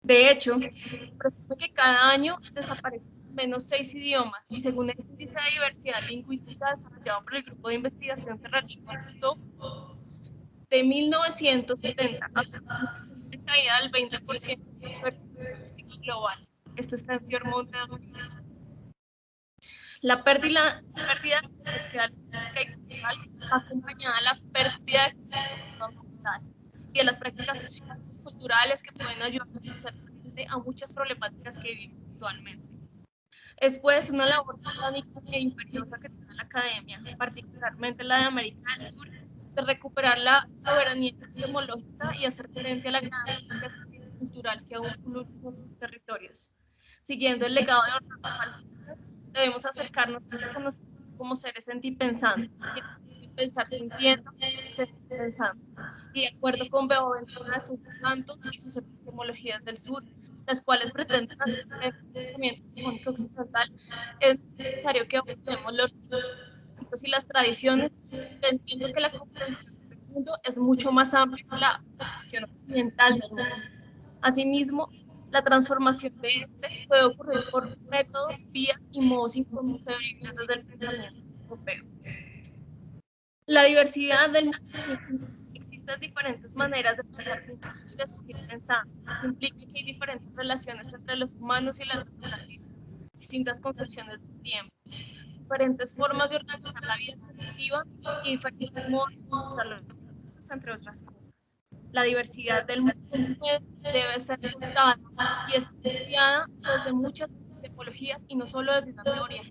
De hecho, se presume que cada año desaparecen al menos 6 idiomas y según el índice de diversidad lingüística desarrollado por el Grupo de Investigación Terralingua de 1970 a una caída del 20% de la diversidad lingüística global. Esto está en Fiormonte 2018. La pérdida de diversidad lingüística y cultural va acompañada de la pérdida de conocimiento ambiental y de las prácticas sociales y culturales que pueden ayudarnos a hacer frente a muchas problemáticas que vivimos actualmente. Es pues una labor titánica e imperiosa que tiene la academia, particularmente la de América del Sur, de recuperar la soberanía epistemológica y hacer frente a la gran riqueza cultural que aún pulula en nuestros territorios. Siguiendo el legado de Orlando Falso, debemos acercarnos a reconocernos como seres sentipensantes, quienes pueden pensar sintiendo y sentir pensando. Y de acuerdo con Boaventura de Sousa Santos y sus epistemologías del sur, las cuales pretenden hacer frente al pensamiento hegemónico occidental, es necesario que abordemos los ritos y las tradiciones, entendiendo que la comprensión del mundo es mucho más amplia que la comprensión occidental del mundo. Asimismo, la transformación de este puede ocurrir por métodos, vías y modos inconcebibles desde el pensamiento europeo. La diversidad del mundo científico. Existen diferentes maneras de pensar científico y de seguir pensando. Esto implica que hay diferentes relaciones entre los humanos y la naturaleza, distintas concepciones del tiempo, diferentes formas de organizar la vida colectiva y diferentes modos de administrar los recursos, entre otras cosas. La diversidad del mundo debe ser contada y estudiada desde muchas epistemologías y no solo desde una teoría.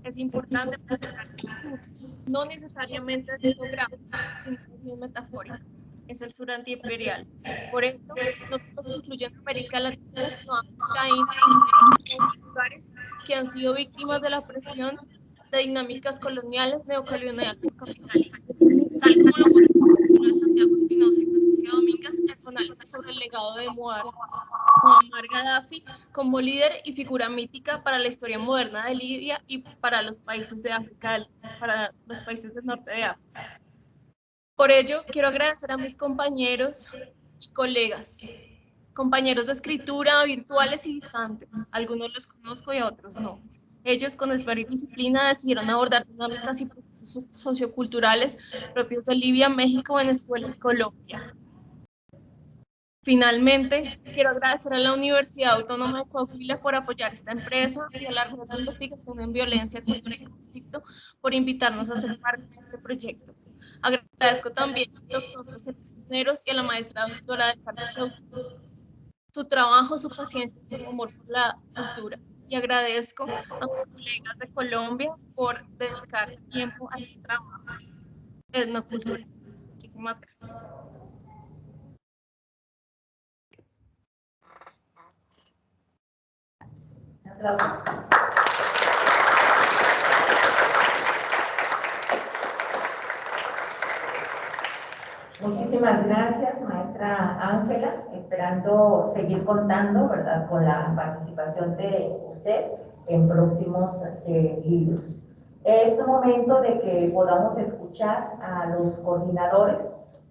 Es importante mencionar que el sur no necesariamente es geográfico, sino que es metafórico. Es el sur antiimperial. Por eso, no solo se incluyen América Latina, sino África, India y otros lugares que han sido víctimas de la opresión de dinámicas coloniales, neocoloniales y capitalistas, tal como lo muestra el de Santiago Espinosa y Patricia Domínguez en su análisis sobre el legado de Muammar Gaddafi como líder y figura mítica para la historia moderna de Libia y para los países de África, para los países del norte de África. Por ello, quiero agradecer a mis compañeros y colegas, compañeros de escritura virtuales y distantes. Algunos los conozco y a otros no. Ellos, con esmero y disciplina, decidieron abordar dinámicas y procesos socioculturales propios de Libia, México, Venezuela y Colombia. Finalmente, quiero agradecer a la Universidad Autónoma de Coahuila por apoyar esta empresa y a la Red de Investigación en Violencia, Cultura y Conflicto por invitarnos a ser parte de este proyecto. Agradezco también al doctor José Cisneros y a la maestra doctora de Carlos su trabajo, su paciencia y su amor por la cultura. Y agradezco a mis colegas de Colombia por dedicar tiempo a este trabajo de etnocultura. Muchísimas gracias. Muchísimas gracias, maestra Ángela, esperando seguir contando, ¿verdad?, con la participación de usted en próximos libros. Es momento de que podamos escuchar a los coordinadores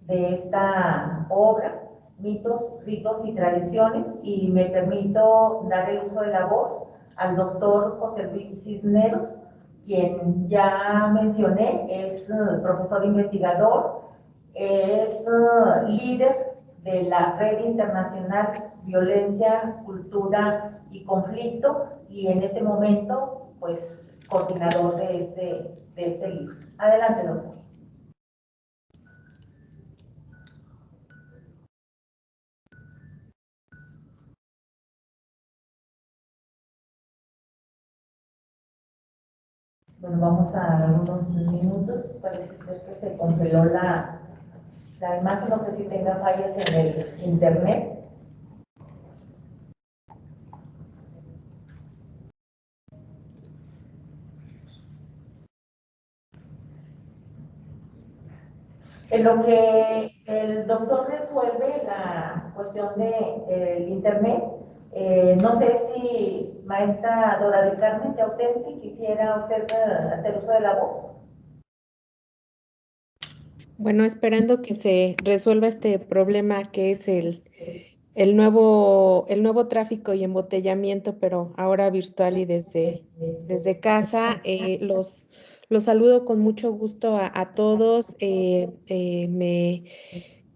de esta obra, Mitos, Ritos y Tradiciones, y me permito dar el uso de la voz al doctor José Luis Cisneros, quien ya mencioné, es profesor investigador, es líder de la Red Internacional Violencia, Cultura y Conflicto y en este momento, pues, coordinador de este libro. Adelante, doctor. Bueno, vamos a dar unos minutos. Parece ser que se congeló la imagen. No sé si tenga fallas en el internet. En lo que El doctor resuelve la cuestión del internet. No sé si maestra Dora del Carmen Yautensi quisiera usted hacer uso de la voz. Bueno, esperando que se resuelva este problema que es el nuevo tráfico y embotellamiento, pero ahora virtual y desde casa. Los saludo con mucho gusto a todos.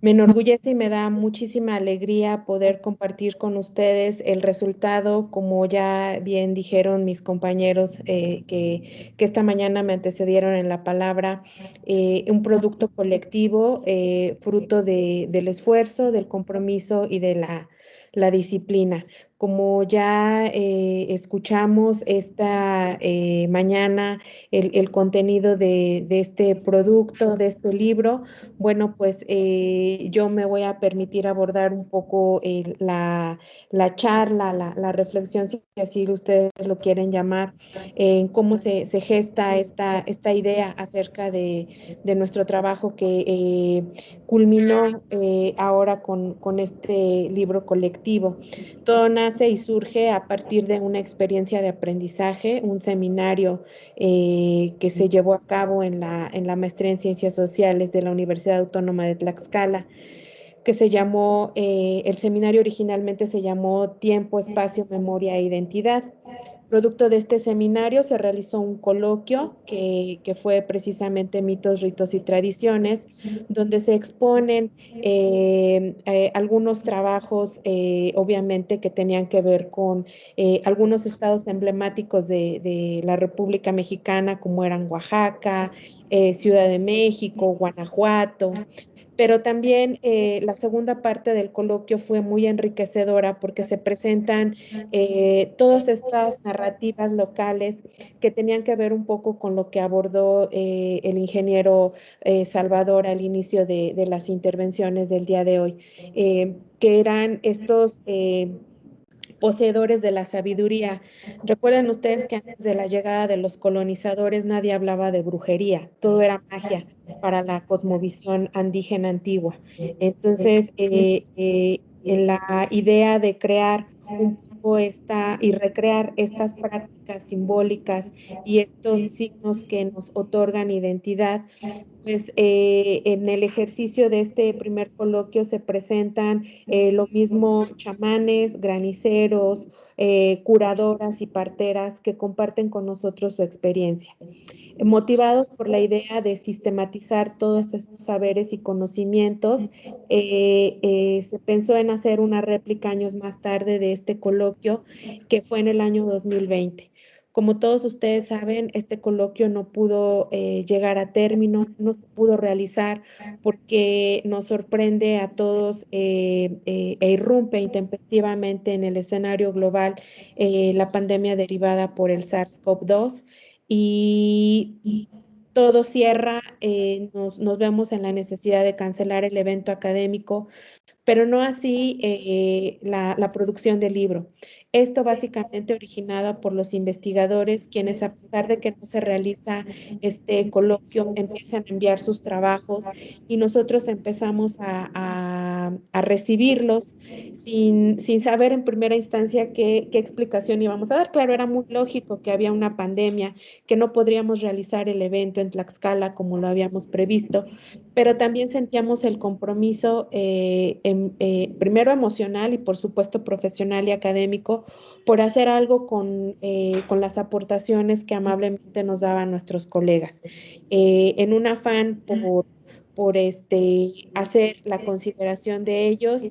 Me enorgullece y me da muchísima alegría poder compartir con ustedes el resultado, como ya bien dijeron mis compañeros que esta mañana me antecedieron en la palabra, un producto colectivo, fruto del esfuerzo, del compromiso y de la disciplina. Como ya escuchamos esta mañana el contenido de este producto, de este libro, bueno, pues yo me voy a permitir abordar un poco la charla, la reflexión, si así ustedes lo quieren llamar, en cómo se gesta esta idea acerca de nuestro trabajo que culminó ahora con este libro colectivo. Todo nace y surge a partir de una experiencia de aprendizaje, un seminario que se llevó a cabo en la maestría en Ciencias Sociales de la Universidad Autónoma de Tlaxcala, que se llamó, el seminario originalmente se llamó Tiempo, Espacio, Memoria e Identidad. Producto de este seminario se realizó un coloquio que fue precisamente Mitos, Ritos y Tradiciones, donde se exponen algunos trabajos, obviamente, que tenían que ver con algunos estados emblemáticos de la República Mexicana, como eran Oaxaca, Ciudad de México, Guanajuato. Pero también la segunda parte del coloquio fue muy enriquecedora porque se presentan todas estas narrativas locales que tenían que ver un poco con lo que abordó el ingeniero Salvador al inicio de las intervenciones del día de hoy, que eran estos poseedores de la sabiduría. Recuerden ustedes que antes de la llegada de los colonizadores nadie hablaba de brujería, todo era magia para la cosmovisión andígena antigua. Entonces, en la idea de crear un poco y recrear estas prácticas simbólicas y estos signos que nos otorgan identidad, pues en el ejercicio de este primer coloquio se presentan lo mismo chamanes, graniceros, curadoras y parteras que comparten con nosotros su experiencia. Motivados por la idea de sistematizar todos estos saberes y conocimientos, se pensó en hacer una réplica años más tarde de este coloquio, que fue en el año 2020. Como todos ustedes saben, este coloquio no pudo llegar a término, no se pudo realizar porque nos sorprende a todos e irrumpe intempestivamente en el escenario global la pandemia derivada por el SARS-CoV-2 y todo cierra, nos vemos en la necesidad de cancelar el evento académico, pero no así la producción del libro. Esto básicamente originado por los investigadores, quienes a pesar de que no se realiza este coloquio, empiezan a enviar sus trabajos y nosotros empezamos a recibirlos sin saber en primera instancia qué explicación íbamos a dar. Claro, era muy lógico que había una pandemia, que no podríamos realizar el evento en Tlaxcala como lo habíamos previsto, pero también sentíamos el compromiso primero emocional y por supuesto profesional y académico por hacer algo con las aportaciones que amablemente nos daban nuestros colegas. En un afán por hacer la consideración de ellos,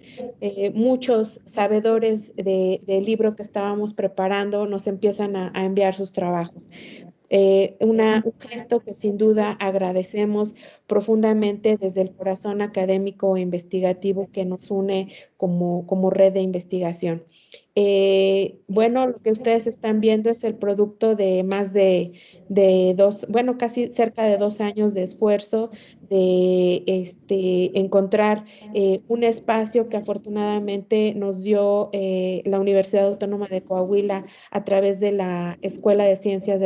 muchos sabedores del libro que estábamos preparando nos empiezan a enviar sus trabajos. Un gesto que sin duda agradecemos profundamente desde el corazón académico e investigativo que nos une como red de investigación. Bueno, lo que ustedes están viendo es el producto de más de casi cerca de 2 años de esfuerzo de encontrar un espacio que afortunadamente nos dio la Universidad Autónoma de Coahuila a través de la Escuela de Ciencias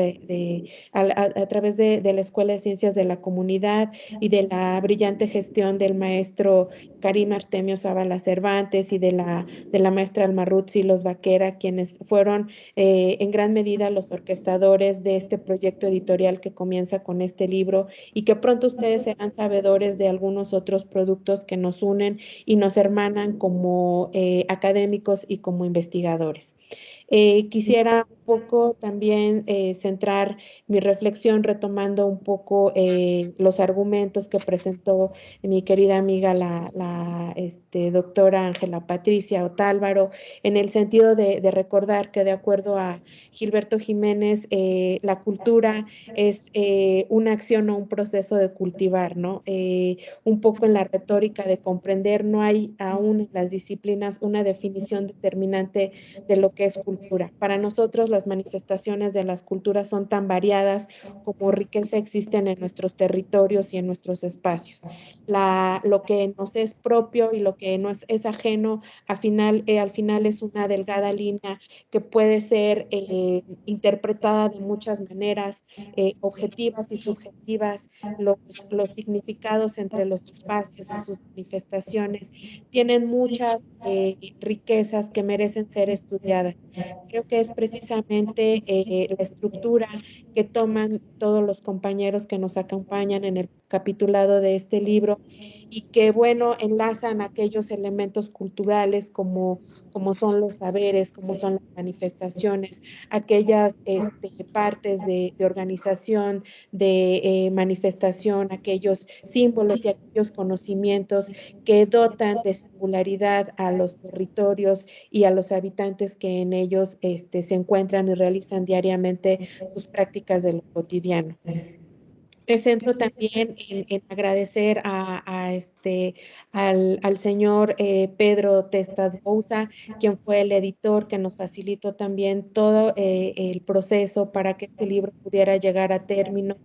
a través de la Escuela de Ciencias de la Comunidad y de la brillante gestión del maestro Karim Artemio Zavala Cervantes y de la maestra Alma Ruth Silos Vaquera, quienes fueron en gran medida los orquestadores de este proyecto editorial que comienza con este libro y que pronto ustedes serán sabedores de algunos otros productos que nos unen y nos hermanan como académicos y como investigadores. Quisiera un poco también centrar mi reflexión retomando un poco los argumentos que presentó mi querida amiga la doctora Ángela Patricia Otálvaro, en el sentido de recordar que de acuerdo a Gilberto Jiménez, la cultura es una acción o un proceso de cultivar, ¿no? Un poco en la retórica de comprender, no hay aún en las disciplinas una definición determinante de lo que es cultura. Para nosotros las manifestaciones de las culturas son tan variadas como riqueza existen en nuestros territorios y en nuestros espacios. Lo que nos es propio y lo que nos es ajeno al final es una delgada línea que puede ser interpretada de muchas maneras, objetivas y subjetivas. Los significados entre los espacios y sus manifestaciones tienen muchas riquezas que merecen ser estudiadas. Creo que es precisamente la estructura que toman todos los compañeros que nos acompañan en el capitulado de este libro y que, bueno, enlazan aquellos elementos culturales como son los saberes, como son las manifestaciones, aquellas partes de organización, de manifestación, aquellos símbolos y aquellos conocimientos que dotan de singularidad a los territorios y a los habitantes que en ellos se encuentran y realizan diariamente sus prácticas de lo cotidiano. Me centro también en agradecer al señor Pedro Testas Bouza, quien fue el editor que nos facilitó también todo el proceso para que este libro pudiera llegar a término.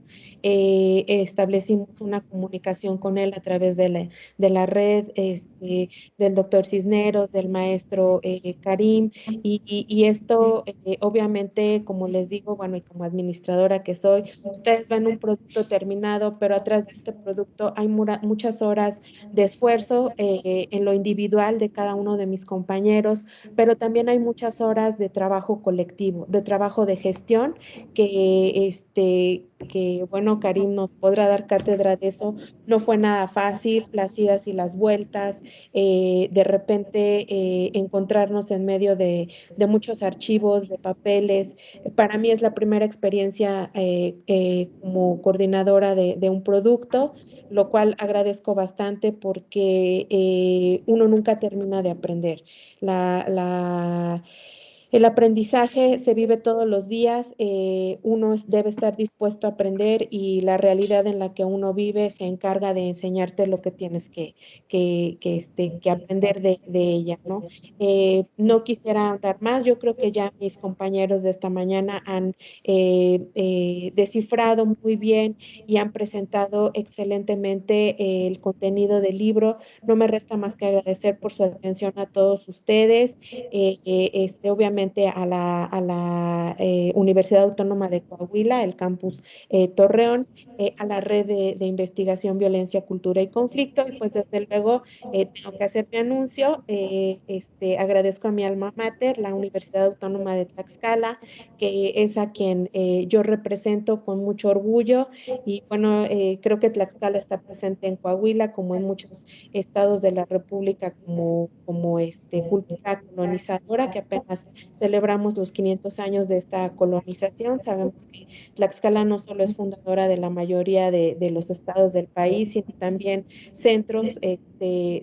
Establecimos una comunicación con él a través de la red del doctor Cisneros, del maestro Karim, y esto obviamente, como les digo, bueno, y como administradora que soy, ustedes ven un producto terminado, pero atrás de este producto hay muchas horas de esfuerzo en lo individual de cada uno de mis compañeros, pero también hay muchas horas de trabajo colectivo, de trabajo de gestión, que bueno, Karim nos podrá dar cátedra de eso. No fue nada fácil, las idas y las vueltas, de repente encontrarnos en medio de muchos archivos, de papeles. Para mí es la primera experiencia como coordinadora de un producto, lo cual agradezco bastante porque uno nunca termina de aprender. El aprendizaje se vive todos los días, uno debe estar dispuesto a aprender y la realidad en la que uno vive se encarga de enseñarte lo que tienes que aprender de ella, ¿no? No quisiera andar más, yo creo que ya mis compañeros de esta mañana han descifrado muy bien y han presentado excelentemente el contenido del libro. No me resta más que agradecer por su atención a todos ustedes, obviamente a la Universidad Autónoma de Coahuila, el campus Torreón, a la red de investigación, violencia, cultura y conflicto, y pues desde luego tengo que hacer mi anuncio. Agradezco a mi alma mater, la Universidad Autónoma de Tlaxcala, que es a quien yo represento con mucho orgullo, y bueno, creo que Tlaxcala está presente en Coahuila, como en muchos estados de la República, como cultura colonizadora, que apenas celebramos los 500 años de esta colonización. Sabemos que Tlaxcala no solo es fundadora de la mayoría de los estados del país, sino también centros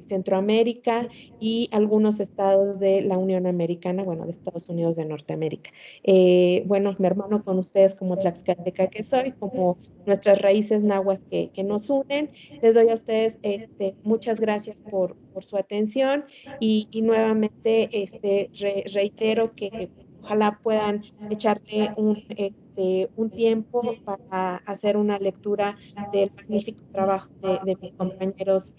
Centroamérica y algunos estados de la Unión Americana, bueno, de Estados Unidos de Norteamérica. Bueno, me hermano con ustedes como tlaxcalteca que soy, como nuestras raíces nahuas que nos unen. Les doy a ustedes muchas gracias por su atención y nuevamente reitero que ojalá puedan echarle un tiempo para hacer una lectura del magnífico trabajo de mis compañeros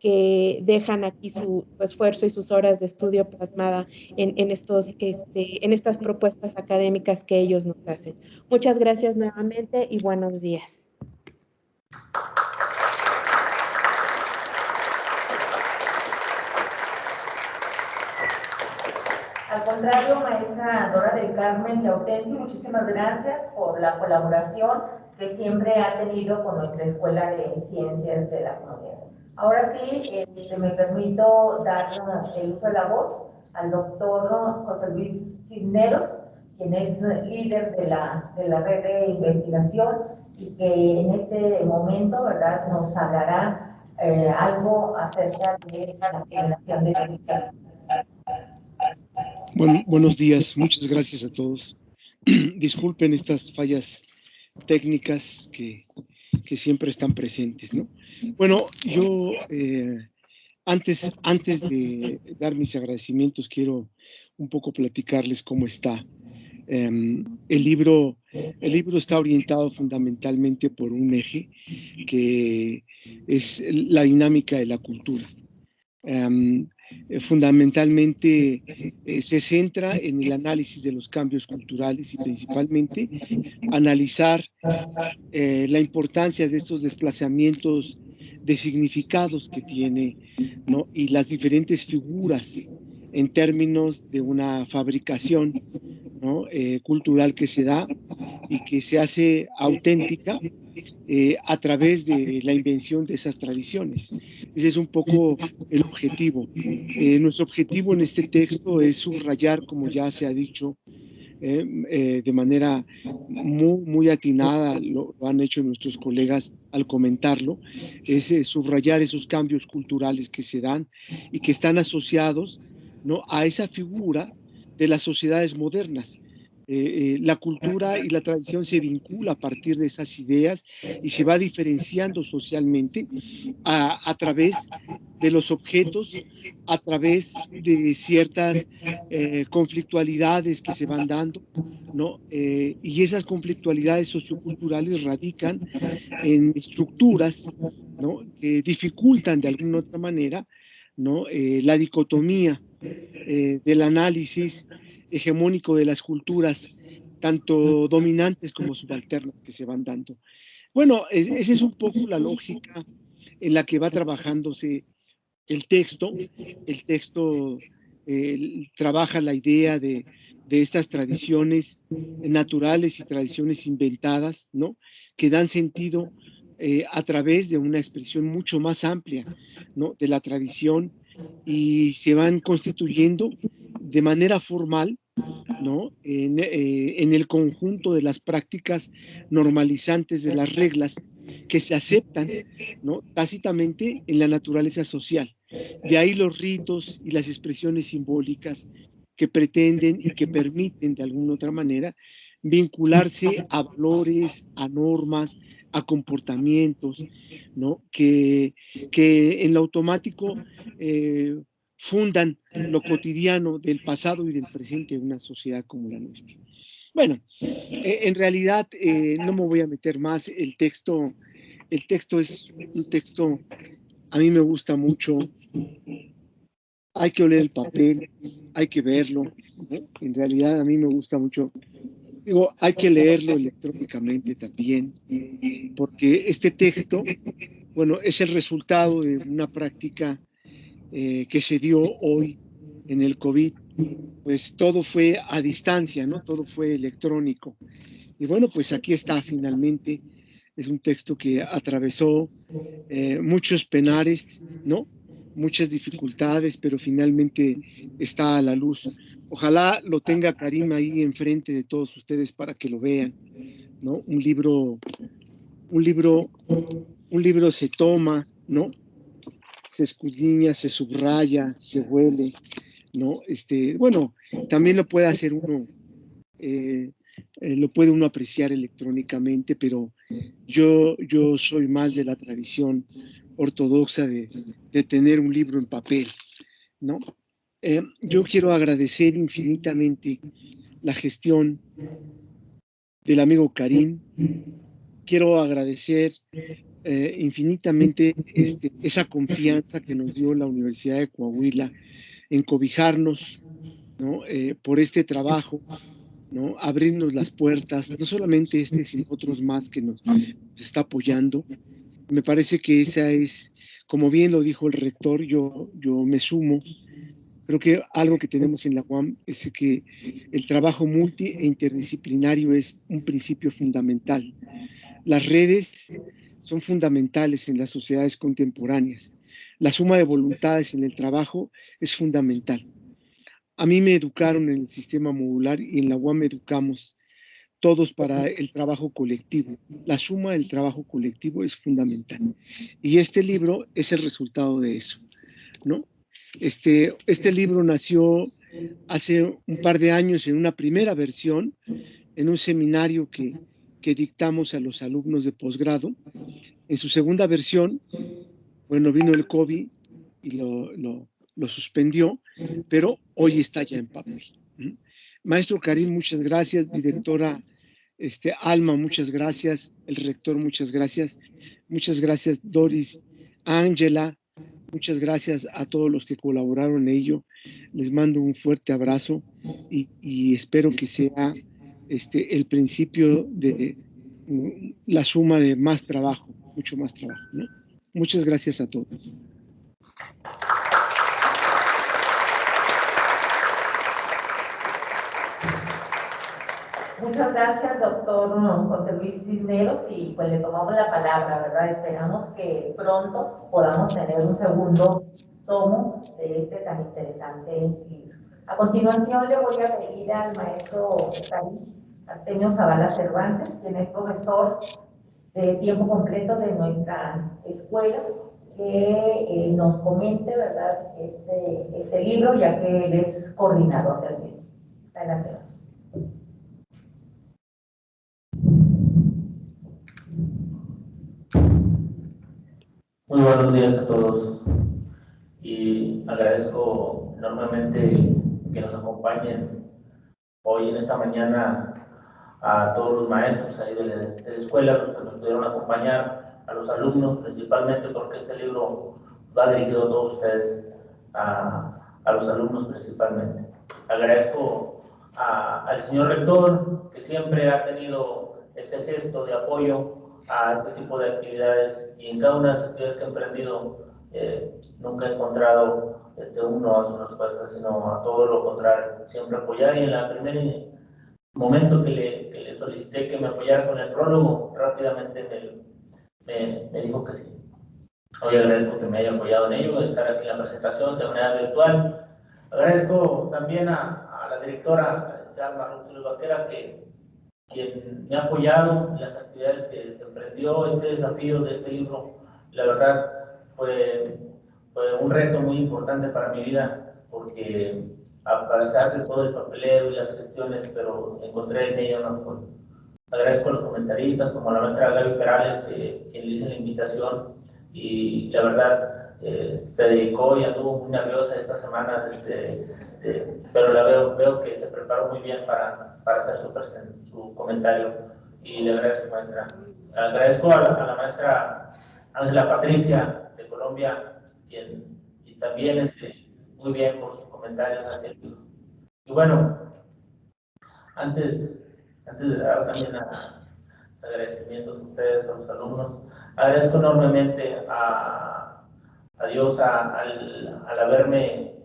que dejan aquí su esfuerzo y sus horas de estudio plasmada en estas propuestas académicas que ellos nos hacen. Muchas gracias nuevamente y buenos días. Al contrario, maestra Dora del Carmen Lautensi, muchísimas gracias por la colaboración que siempre ha tenido con nuestra Escuela de Ciencias de la Comunidad. Ahora sí, me permito dar el uso de la voz al doctor José Luis Cisneros, quien es líder de la red de investigación y que en este momento, ¿verdad?, nos hablará algo acerca de la generación de estudiantes. Bueno, buenos días, muchas gracias a todos. Disculpen estas fallas técnicas que siempre están presentes, ¿no? Bueno, yo antes de dar mis agradecimientos quiero un poco platicarles cómo está. El libro está orientado fundamentalmente por un eje que es la dinámica de la cultura. Fundamentalmente se centra en el análisis de los cambios culturales y principalmente analizar la importancia de estos desplazamientos de significados que tiene, ¿no?, y las diferentes figuras en términos de una fabricación, ¿no?, cultural que se da y que se hace auténtica a través de la invención de esas tradiciones. Ese es un poco el objetivo. Nuestro objetivo en este texto es subrayar, como ya se ha dicho, de manera muy atinada, lo han hecho nuestros colegas al comentarlo, es subrayar esos cambios culturales que se dan y que están asociados, ¿no?, a esa figura de las sociedades modernas. La cultura y la tradición se vincula a partir de esas ideas y se va diferenciando socialmente a través de los objetos, a través de ciertas conflictualidades que se van dando, ¿no? Y esas conflictualidades socioculturales radican en estructuras, ¿no?, que dificultan de alguna otra manera, ¿no?, la dicotomía del análisis hegemónico de las culturas, tanto dominantes como subalternas que se van dando. Bueno, esa es un poco la lógica en la que va trabajándose el texto. El texto trabaja la idea de estas tradiciones naturales y tradiciones inventadas, ¿no?, que dan sentido a través de una expresión mucho más amplia, ¿no?, de la tradición y se van constituyendo de manera formal, ¿no?, en el conjunto de las prácticas normalizantes de las reglas que se aceptan, ¿no?, tácitamente en la naturaleza social. De ahí los ritos y las expresiones simbólicas que pretenden y que permiten de alguna otra manera vincularse a valores, a normas, a comportamientos, ¿no?, que en lo automático fundan lo cotidiano del pasado y del presente de una sociedad como la nuestra. Bueno, en realidad no me voy a meter más. El texto es un texto, a mí me gusta mucho. Hay que oler el papel, hay que verlo, ¿no? En realidad a mí me gusta mucho. Digo, hay que leerlo electrónicamente también, porque este texto, bueno, es el resultado de una práctica que se dio hoy en el COVID. Pues todo fue a distancia, ¿no? Todo fue electrónico. Y bueno, pues aquí está finalmente. Es un texto que atravesó muchos penares, ¿no?, muchas dificultades, pero finalmente está a la luz. Ojalá lo tenga Karim ahí enfrente de todos ustedes para que lo vean, ¿no? Un libro se toma, ¿no?, se escudriña, se subraya, se huele, ¿no? Bueno, también lo puede hacer uno, lo puede uno apreciar electrónicamente, pero yo soy más de la tradición ortodoxa de tener un libro en papel, ¿no? Yo quiero agradecer infinitamente la gestión del amigo Karim. Quiero agradecer infinitamente esa confianza que nos dio la Universidad de Coahuila en cobijarnos, ¿no? Por este trabajo, ¿no? Abrirnos las puertas, no solamente sino otros más que nos está apoyando. Me parece que esa es, como bien lo dijo el rector, yo me sumo. Creo que algo que tenemos en la UAM es que el trabajo multi e interdisciplinario es un principio fundamental. Las redes son fundamentales en las sociedades contemporáneas. La suma de voluntades en el trabajo es fundamental. A mí me educaron en el sistema modular y en la UAM educamos todos para el trabajo colectivo. La suma del trabajo colectivo es fundamental. Y este libro es el resultado de eso, ¿no? Este libro nació hace un par de años en una primera versión, en un seminario que dictamos a los alumnos de posgrado. En su segunda versión, bueno, vino el COVID y lo suspendió, pero hoy está ya en papel. Maestro Karim, muchas gracias. Directora Alma, muchas gracias. El rector, muchas gracias. Muchas gracias, Doris, Ángela. Muchas gracias a todos los que colaboraron en ello. Les mando un fuerte abrazo y espero que sea el principio de la suma de más trabajo, mucho más trabajo, ¿no? Muchas gracias a todos. Muchas gracias, doctor José Luis Cisneros, y pues le tomamos la palabra, ¿verdad? Esperamos que pronto podamos tener un segundo tomo de este tan interesante libro. A continuación le voy a pedir al maestro Artemio Zavala Cervantes, quien es profesor de tiempo completo de nuestra escuela, que nos comente, ¿verdad?, este libro, ya que él es coordinador del mismo. Adelante. Muy buenos días a todos y agradezco enormemente que nos acompañen hoy en esta mañana a todos los maestros ahí de la escuela, los que nos pudieron acompañar, a los alumnos principalmente, porque este libro va dirigido a todos ustedes, a los alumnos principalmente. Agradezco al señor rector, que siempre ha tenido ese gesto de apoyo a este tipo de actividades, y en cada una de las actividades que he emprendido nunca he encontrado uno a su respuesta, sino a todo lo contrario, siempre apoyar. Y en el primer momento que le solicité que me apoyara con el prólogo, rápidamente me dijo que sí. Hoy agradezco que me haya apoyado en ello, estar aquí en la presentación de manera virtual. Agradezco también a la directora Alma Vaquera, quien me ha apoyado en las actividades que se emprendió. Este desafío de este libro, la verdad, fue un reto muy importante para mi vida, porque a pesar de todo el papeleo y las gestiones, pero encontré en ella una forma. Agradezco a los comentaristas, como a la maestra Gaby Perales, quien le hice la invitación, y la verdad se dedicó y anduvo muy nerviosa estas semanas, pero la veo que se preparó muy bien para hacer su comentario, y le agradezco, maestra. Agradezco a la maestra Ángela Patricia de Colombia, y también muy bien por sus comentarios hacia el libro. Y bueno, antes de dar también los agradecimientos a ustedes, a los alumnos, agradezco enormemente a Dios al haberme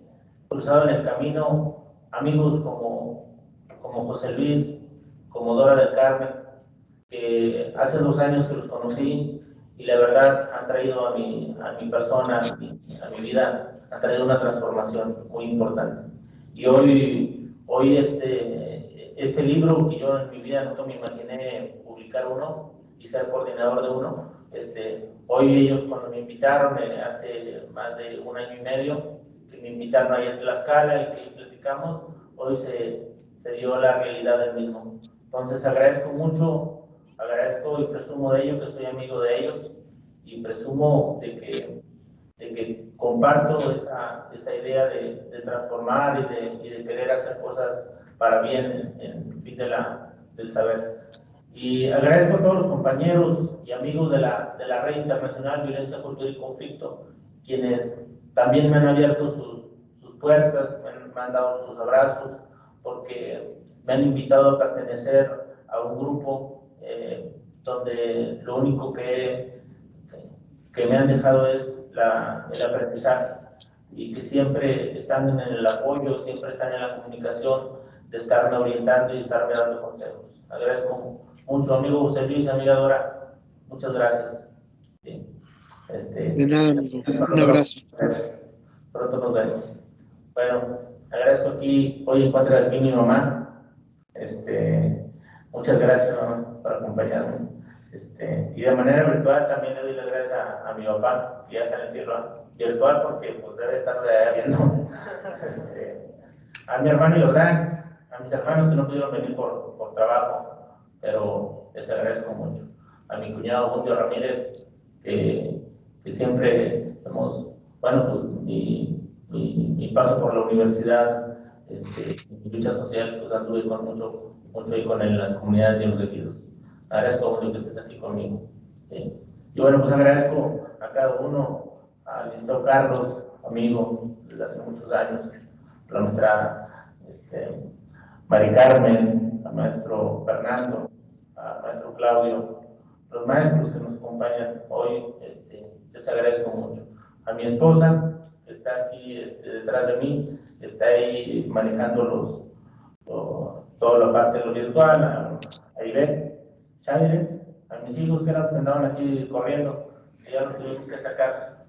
cruzado en el camino amigos como José Luis, como Dora del Carmen, que hace 2 años que los conocí, y la verdad han traído a mi persona, a mi vida, han traído una transformación muy importante. Y hoy este libro, que yo en mi vida nunca me imaginé publicar uno y ser coordinador de uno, Hoy ellos cuando me invitaron, hace más de 1 año y medio, que me invitaron ahí en Tlaxcala y que platicamos, hoy se dio la realidad del mismo. Entonces agradezco mucho, agradezco y presumo de ello que soy amigo de ellos y presumo de que comparto esa idea de transformar y de querer hacer cosas para bien en fin del saber. Y agradezco a todos los compañeros y amigos de la Red Internacional Violencia, Cultura y Conflicto, quienes también me han abierto sus puertas, me han dado sus abrazos, porque me han invitado a pertenecer a un grupo donde lo único que me han dejado es el aprendizaje y que siempre están en el apoyo, siempre están en la comunicación de estarme orientando y estarme dando consejos. Agradezco mucho, amigo José Luis, amiga Dora, muchas gracias. Sí. De nada, amigo. Un abrazo. Pronto nos vemos. Bueno, agradezco aquí, hoy encuentro aquí mi mamá. Muchas gracias, mamá, por acompañarme. Y de manera virtual también le doy las gracias a mi papá, que ya está en el cielo virtual, porque pues, debe estar viendo. A mi hermano Jordán, a mis hermanos que no pudieron venir por trabajo, pero les agradezco mucho. A mi cuñado Julio Ramírez, que siempre hemos, bueno, pues mi paso por la universidad, mi lucha social, pues anduve con mucho ahí con él en las comunidades y en los ejidos. Agradezco mucho que estés aquí conmigo. Y bueno, pues agradezco a cada uno, al licenciado Carlos, amigo desde hace muchos años, a la maestra Mari Carmen, al maestro Fernando, al maestro Claudio, los maestros que nos acompañan hoy, les agradezco mucho. A mi esposa, que está aquí detrás de mí, está ahí manejando toda la parte de lo virtual, a Ivette Chávez, a mis hijos que eran los que andaban aquí corriendo, que ya los tuvimos que sacar.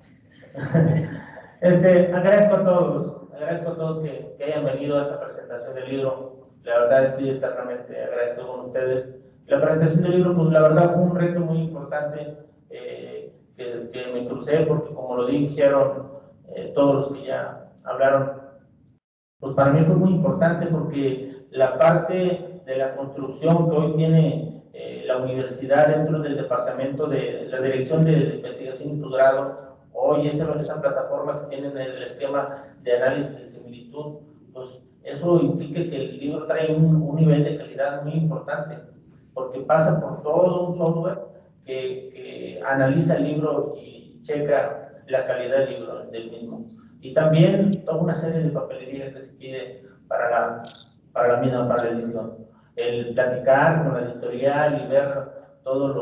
Agradezco a todos que hayan venido a esta presentación del libro. La verdad estoy eternamente agradecido con ustedes. La presentación del libro, pues la verdad fue un reto muy importante que me crucé, porque como lo dijeron todos los que ya hablaron, pues para mí fue muy importante porque la parte de la construcción que hoy tiene la universidad dentro del departamento de la Dirección de Investigación y Posgrado, hoy esa plataforma que tienen el esquema de análisis de similitud, pues eso implica que el libro trae un nivel de calidad muy importante, porque pasa por todo un software que analiza el libro y checa la calidad del mismo. Y también toda una serie de papelería que se pide para la edición. El platicar con la editorial y ver todos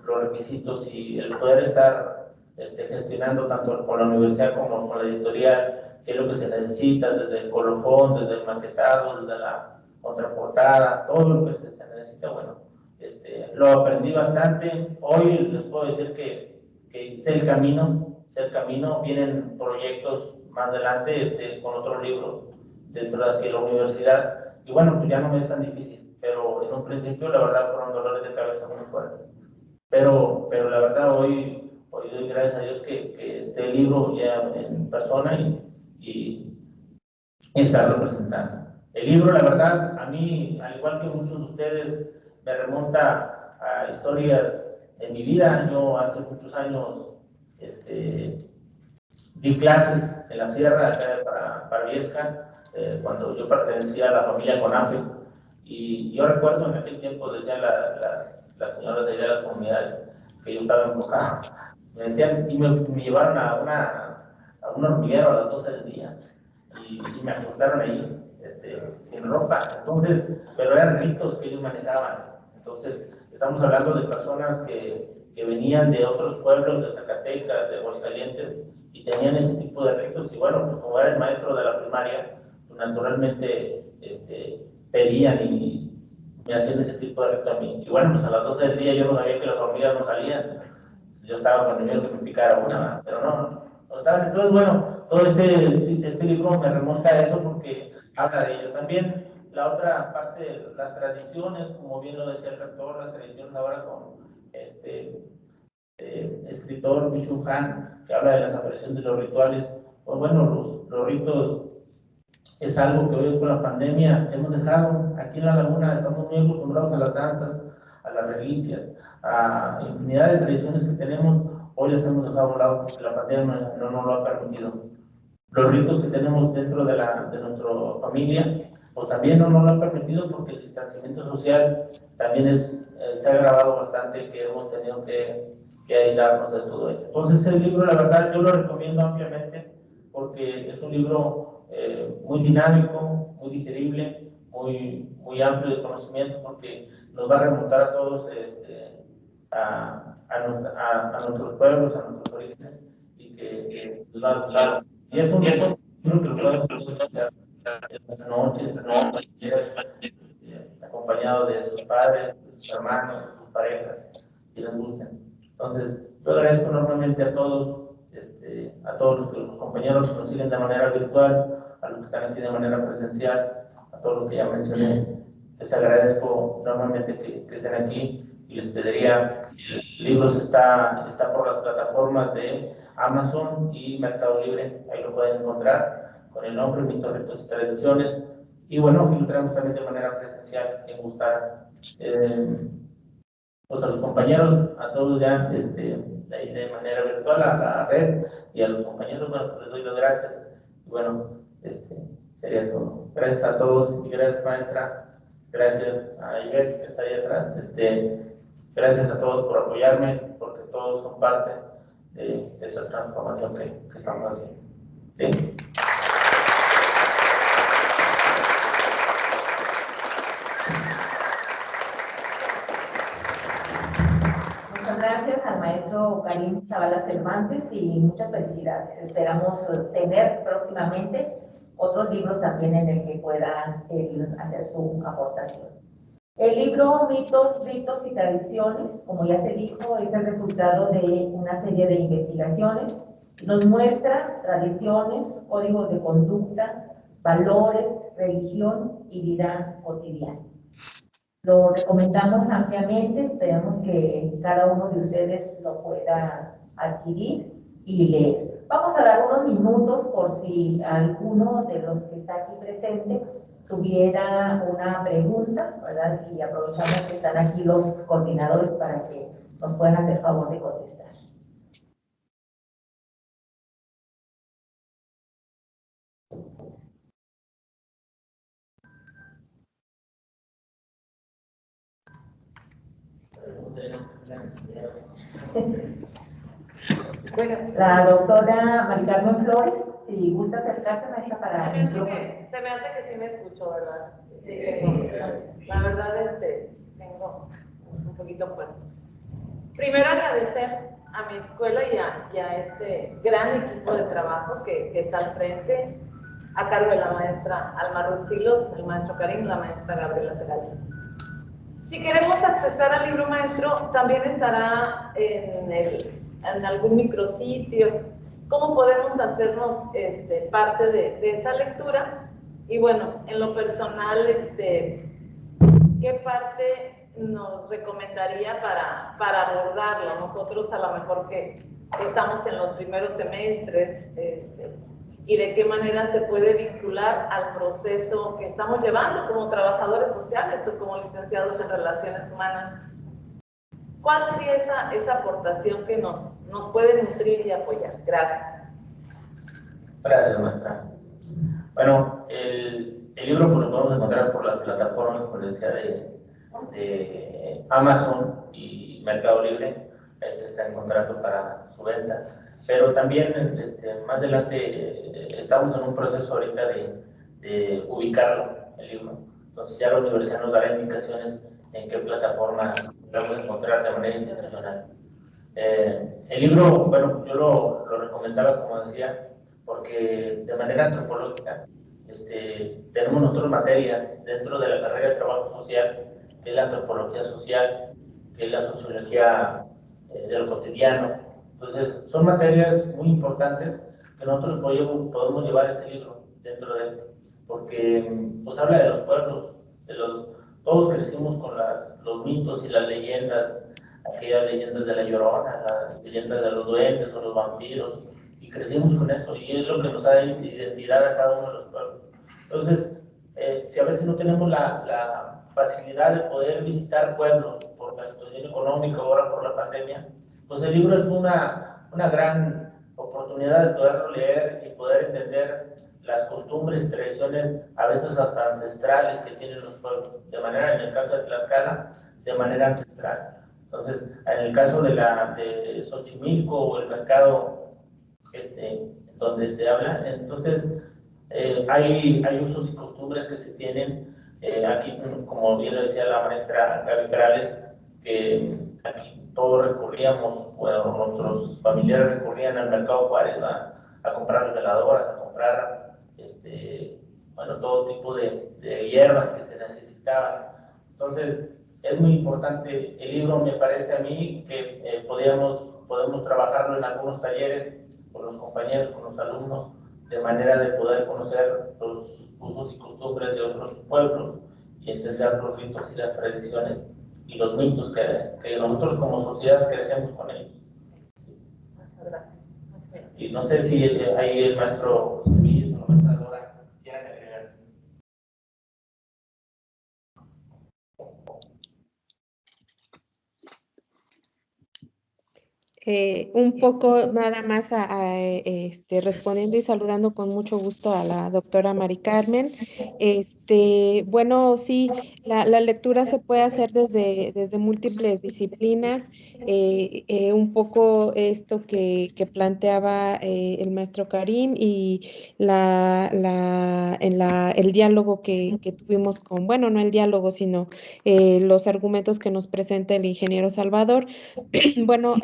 los requisitos y el poder estar gestionando tanto con la universidad como con la editorial, qué es lo que se necesita, desde el colofón, desde el maquetado, desde la contraportada, todo lo que se necesita, bueno, lo aprendí bastante. Hoy les puedo decir que sé el camino, vienen proyectos más adelante con otros libros dentro de aquí la universidad, y bueno, pues ya no me es tan difícil, pero en un principio la verdad fueron dolores de cabeza muy fuertes, pero la verdad hoy doy gracias a Dios que este libro ya en persona y estarlo presentando. El libro, la verdad, a mí, al igual que muchos de ustedes, me remonta a historias de mi vida. Yo hace muchos años di clases en la sierra acá para Viesca, cuando yo pertenecía a la familia CONAFE, y yo recuerdo en aquel tiempo decían las señoras de allá de las comunidades que yo estaba enfocado, me decían, y me llevaron a un hormiguero a las 12 del día, y me acostaron ahí, sin ropa. Entonces, pero eran ritos que ellos manejaban. Entonces, estamos hablando de personas que venían de otros pueblos, de Zacatecas, de Aguascalientes, y tenían ese tipo de ritos. Y bueno, pues como era el maestro de la primaria, pues naturalmente pedían y me hacían ese tipo de rito a mí. Y bueno, pues a las 12 del día yo no sabía que las hormigas no salían. Yo estaba con el miedo que me picara una, pero no estaban. Entonces, bueno, todo este libro me remonta a eso porque habla de ello. También la otra parte de las tradiciones, como bien lo decía el rector, las tradiciones ahora con escritor Byung-Chul Han, que habla de la desaparición de los rituales. Pues bueno, los ritos es algo que hoy con la pandemia hemos dejado. Aquí en La Laguna estamos muy acostumbrados a las danzas, a las reliquias, a infinidad de tradiciones que tenemos. Hoy las hemos dejado a un lado porque la pandemia no nos lo ha permitido. Los ritos que tenemos dentro de nuestra familia, pues también no nos lo han permitido porque el distanciamiento social también se ha agravado bastante, que hemos tenido que aislarnos de todo ello. Entonces el libro, la verdad, yo lo recomiendo ampliamente porque es un libro muy dinámico, muy digerible, muy amplio de conocimiento, porque nos va a remontar a todos a nuestros pueblos, a nuestros orígenes, y que nos va a gustar. Y es un libro que lo podemos escuchar en las noches, acompañado de sus padres, de sus hermanos, de sus parejas, si les gusten. Entonces, yo agradezco enormemente a todos los compañeros que nos siguen de manera virtual, a los que están aquí de manera presencial, a todos los que ya mencioné. Les agradezco enormemente que estén aquí y les pediría, el libro está por las plataformas de Amazon y Mercado Libre, ahí lo pueden encontrar con el nombre Mitos, Ritos y Tradiciones. Y bueno, aquí lo traemos también de manera presencial, quien gusta. Pues a los compañeros, a todos ya de manera virtual, a la red, y a los compañeros, bueno, pues les doy las gracias. Y bueno, sería todo. Gracias a todos y gracias, maestra. Gracias a Ivette, que está ahí atrás. Gracias a todos por apoyarme, porque todos son parte de esta transformación que estamos haciendo. ¿Sí? Gracias al maestro Karim Zavala Cervantes y muchas felicidades. Esperamos tener próximamente otros libros también en el que puedan hacer su aportación. El libro Mitos, Ritos y Tradiciones, como ya se dijo, es el resultado de una serie de investigaciones. Nos muestra tradiciones, códigos de conducta, valores, religión y vida cotidiana. Lo recomendamos ampliamente, esperamos que cada uno de ustedes lo pueda adquirir y leer. Vamos a dar unos minutos por si alguno de los que está aquí presente tuviera una pregunta, ¿verdad? Y aprovechamos que están aquí los coordinadores para que nos puedan hacer favor de contestar. Bueno, la doctora Mari Carmen Flores, si gusta acercarse, maestra, para... Se me hace que sí me escucho, ¿verdad? Sí, la verdad, tengo un poquito puesto. Primero agradecer a mi escuela y a este gran equipo de trabajo que está al frente, a cargo de la maestra Alma Ruth Silos, el maestro Karim, la maestra Gabriela Terali. Si queremos accesar al libro maestro, también estará en algún micrositio. ¿Cómo podemos hacernos parte de esa lectura? Y bueno, en lo personal, ¿qué parte nos recomendaría para abordarlo? Nosotros a lo mejor que estamos en los primeros semestres, y de qué manera se puede vincular al proceso que estamos llevando como trabajadores sociales o como licenciados en Relaciones Humanas. ¿Cuál sería esa aportación que nos puede nutrir y apoyar? Gracias. Gracias, maestra. Bueno, el libro pues, lo podemos encontrar por las plataformas, por decía, de Amazon y Mercado Libre. Ahí se está encontrando para su venta. Pero también más adelante estamos en un proceso ahorita de ubicarlo, el libro. Entonces ya la universidad nos dará indicaciones en qué plataforma lo vamos a encontrar de manera institucional. El libro, bueno, yo lo recomendaba, como decía, porque de manera antropológica tenemos nosotros materias dentro de la carrera de trabajo social, que es la antropología social, que es la sociología de lo cotidiano. Entonces, son materias muy importantes que nosotros podemos llevar este libro dentro de él, porque pues habla de los pueblos, todos crecimos con los mitos y las leyendas aquellas leyendas de la Llorona, las leyendas de los duendes o los vampiros, y crecimos con eso, y es lo que nos da identidad a cada uno de los pueblos. Entonces, si a veces no tenemos la facilidad de poder visitar pueblos por la situación económica, ahora por la pandemia, pues el libro es una gran oportunidad de poderlo leer y poder entender las costumbres y tradiciones, a veces hasta ancestrales, que tienen los pueblos, de manera, en el caso de Tlaxcala, de manera ancestral. Entonces, en el caso de Xochimilco o el mercado donde se habla, entonces hay usos y costumbres que se tienen aquí, como bien lo decía la maestra Gaby Perales, que aquí todos recurríamos, bueno, nuestros familiares recurrían al mercado Juárez a comprar veladoras, a comprar bueno, todo tipo de hierbas que se necesitaban. Entonces, es muy importante el libro, me parece a mí que podemos trabajarlo en algunos talleres con los compañeros, con los alumnos, de manera de poder conocer los usos y costumbres de otros pueblos y entender los ritos y las tradiciones y los mitos que nosotros como sociedad crecemos con ellos. Sí. Muchas gracias. Y no sé si ahí el maestro Semillas o la maestra Dora quieran agregar. Un poco nada más respondiendo y saludando con mucho gusto a la doctora Mari Carmen. Bueno, sí, la lectura se puede hacer desde múltiples disciplinas. Un poco esto que planteaba el maestro Karim y el diálogo que tuvimos con, bueno, no el diálogo, sino los argumentos que nos presenta el ingeniero Salvador. Bueno,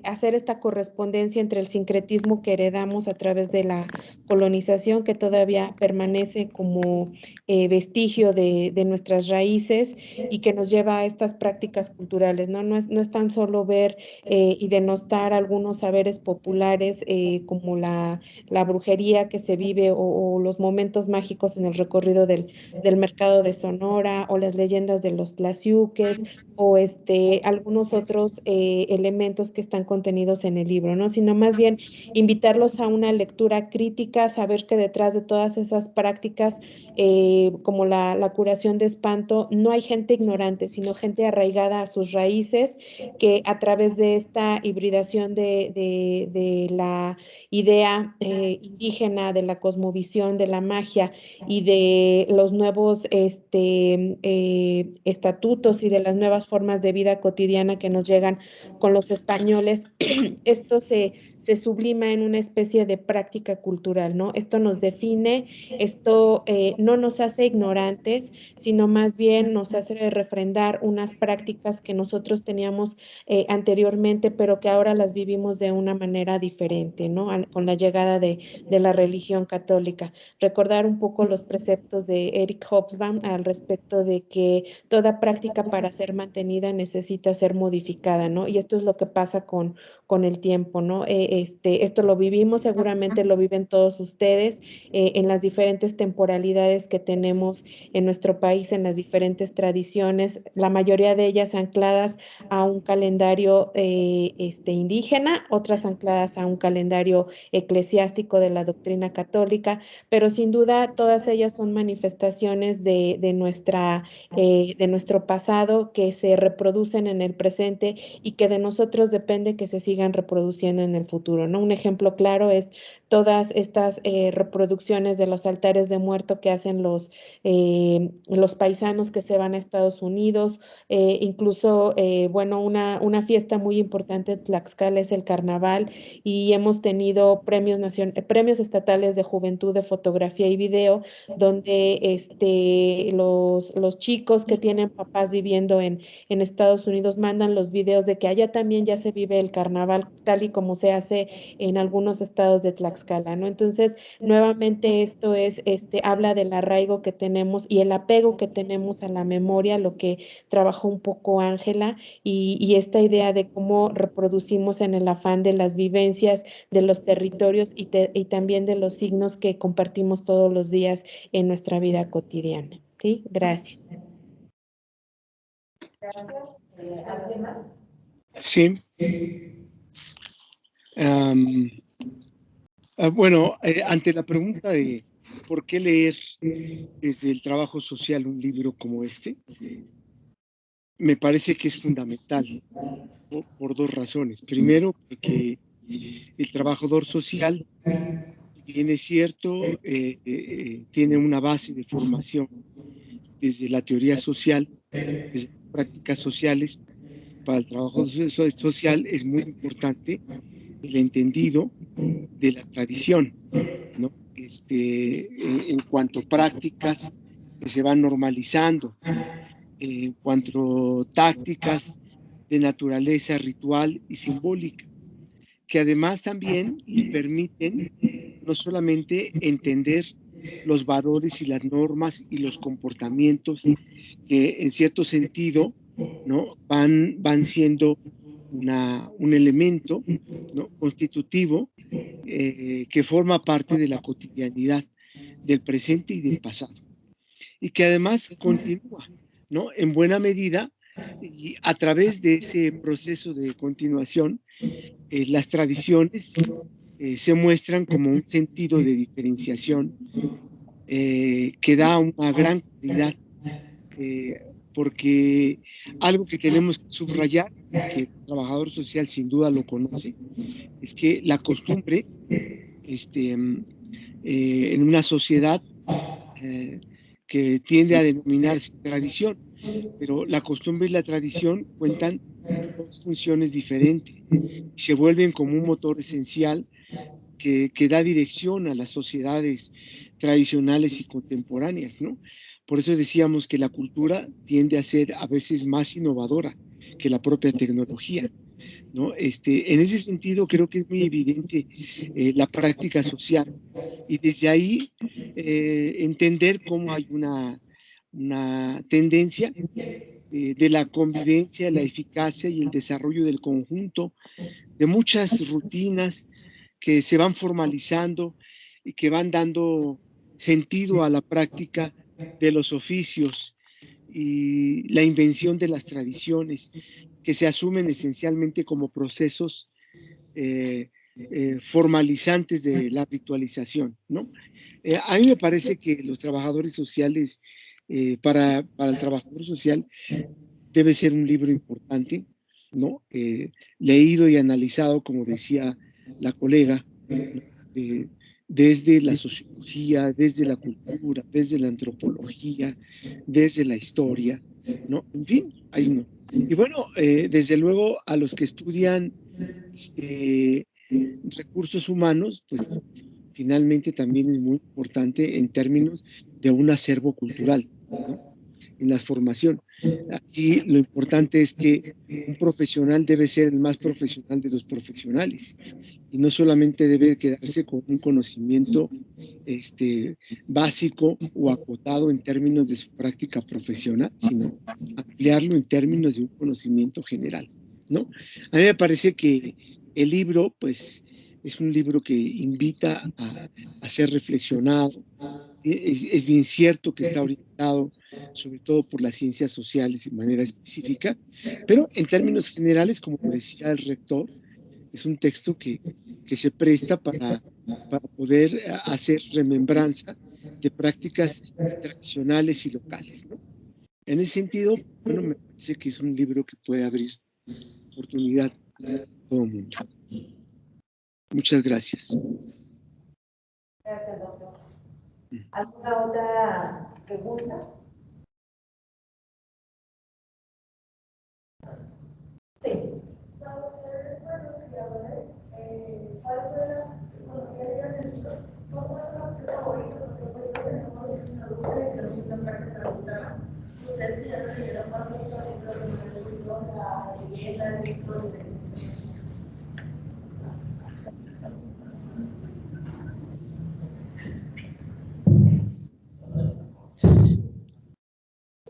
hacer esta correspondencia entre el sincretismo que heredamos a través de la colonización, que todavía permanece como vestigio de nuestras raíces y que nos lleva a estas prácticas culturales, ¿no? No es tan solo ver y denostar algunos saberes populares como la brujería que se vive o los momentos mágicos en el recorrido del mercado de Sonora o las leyendas de los tlaxiuques o algunos otros elementos que están contenidos en el libro, ¿no? Sino más bien invitarlos a una lectura crítica, saber que detrás de todas esas prácticas, como la curación de espanto, no hay gente ignorante, sino gente arraigada a sus raíces, que a través de esta hibridación de la idea indígena, de la cosmovisión, de la magia y de los nuevos estatutos y de las nuevas formas de vida cotidiana que nos llegan con los españoles, esto se sublima en una especie de práctica cultural, ¿no? Esto nos define, esto no nos hace ignorantes, sino más bien nos hace refrendar unas prácticas que nosotros teníamos anteriormente, pero que ahora las vivimos de una manera diferente, ¿no? Con la llegada de la religión católica. Recordar un poco los preceptos de Eric Hobsbawm al respecto de que toda práctica para ser mantenida necesita ser modificada, ¿no? Y esto es lo que pasa con el tiempo, ¿no? Esto lo vivimos, seguramente lo viven todos ustedes en las diferentes temporalidades que tenemos en nuestro país, en las diferentes tradiciones, la mayoría de ellas ancladas a un calendario indígena, otras ancladas a un calendario eclesiástico de la doctrina católica, pero sin duda todas ellas son manifestaciones de nuestro pasado que se reproducen en el presente y que de nosotros depende que se sigan reproduciendo en el futuro, ¿no? Un ejemplo claro es todas estas reproducciones de los altares de muerto que hacen los paisanos que se van a Estados Unidos, incluso, bueno, una fiesta muy importante en Tlaxcala es el carnaval y hemos tenido premios estatales de juventud de fotografía y video, donde los chicos que tienen papás viviendo en Estados Unidos mandan los videos de que allá también ya se vive el carnaval tal y como se hace en algunos estados de Tlaxcala, ¿no? Entonces, nuevamente esto habla del arraigo que tenemos y el apego que tenemos a la memoria, lo que trabajó un poco Ángela, y esta idea de cómo reproducimos en el afán de las vivencias de los territorios y también de los signos que compartimos todos los días en nuestra vida cotidiana. ¿Sí? Gracias. Gracias. ¿Alguien más? Sí. Bueno, ante la pregunta de por qué leer desde el trabajo social un libro como este, me parece que es fundamental por dos razones. Primero, porque el trabajador social, si bien es cierto, tiene una base de formación desde la teoría social, desde las prácticas sociales. Para el trabajo social es muy importante el entendido de la tradición, ¿no? En cuanto a prácticas que se van normalizando, en cuanto a tácticas de naturaleza ritual y simbólica, que además también le permiten no solamente entender los valores y las normas y los comportamientos que en cierto sentido, ¿no? van siendo un elemento, ¿no? constitutivo que forma parte de la cotidianidad del presente y del pasado, y que además continúa, ¿no? en buena medida, y a través de ese proceso de continuación, las tradiciones se muestran como un sentido de diferenciación que da una gran claridad, porque algo que tenemos que subrayar, que el trabajador social sin duda lo conoce, es que la costumbre en una sociedad que tiende a denominarse tradición, pero la costumbre y la tradición cuentan dos funciones diferentes y se vuelven como un motor esencial que da dirección a las sociedades tradicionales y contemporáneas, ¿no? Por eso decíamos que la cultura tiende a ser a veces más innovadora que la propia tecnología, ¿no? En ese sentido creo que es muy evidente la práctica social, y desde ahí entender cómo hay una tendencia de la convivencia, la eficacia y el desarrollo del conjunto de muchas rutinas que se van formalizando y que van dando sentido a la práctica de los oficios y la invención de las tradiciones que se asumen esencialmente como procesos formalizantes de la ritualización, ¿no? A mí me parece que los trabajadores sociales, para el trabajador social, debe ser un libro importante, ¿no? Leído y analizado, como decía la colega, ¿no? Desde la sociología, desde la cultura, desde la antropología, desde la historia, ¿no? En fin, hay uno. Y bueno, desde luego a los que estudian recursos humanos, pues finalmente también es muy importante en términos de un acervo cultural, ¿no? En la formación. Aquí lo importante es que un profesional debe ser el más profesional de los profesionales y no solamente debe quedarse con un conocimiento básico o acotado en términos de su práctica profesional, sino ampliarlo en términos de un conocimiento general, ¿no? A mí me parece que el libro, pues, es un libro que invita a ser reflexionado. Es bien cierto que está orientado sobre todo por las ciencias sociales de manera específica, pero en términos generales, como decía el rector, es un texto que se presta para poder hacer remembranza de prácticas tradicionales y locales, ¿no? En ese sentido, bueno, me parece que es un libro que puede abrir oportunidad a todo el mundo. Muchas gracias. Gracias, doctor. ¿Alguna otra pregunta? Sí.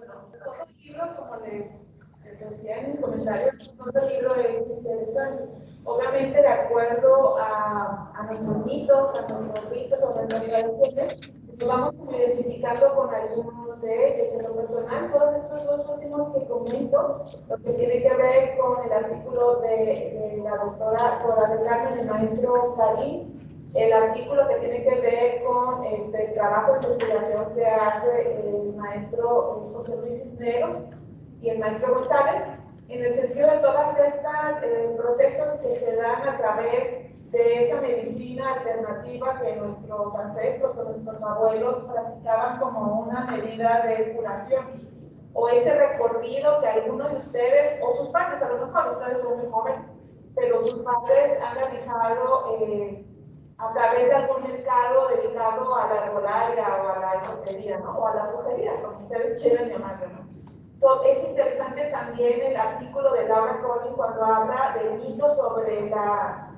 Todo el libro, como les decía en mis comentarios, todo el libro es interesante. Obviamente, de acuerdo a nuestros mitos, a nuestros ritos, a nuestras tradiciones, nos vamos como identificando con algún sé, yo en lo personal, todos estos dos últimos que comento, lo que tiene que ver con el artículo de la doctora Cora del Carmen, el maestro Karim, el artículo que tiene que ver con el trabajo de investigación que hace el maestro José Luis Cisneros y el maestro González, en el sentido de todas estas procesos que se dan a través de esa medicina alternativa que nuestros ancestros, que nuestros abuelos practicaban como una medida de curación, o ese recorrido que algunos de ustedes, o sus padres, a lo mejor ustedes son muy jóvenes, pero sus padres han realizado a través de algún mercado dedicado a la herbolaria o a la esotería, ¿no? O a la brujería, como ustedes quieran llamarlo, ¿no? Es interesante también el artículo de Laura Collin cuando habla del mito sobre la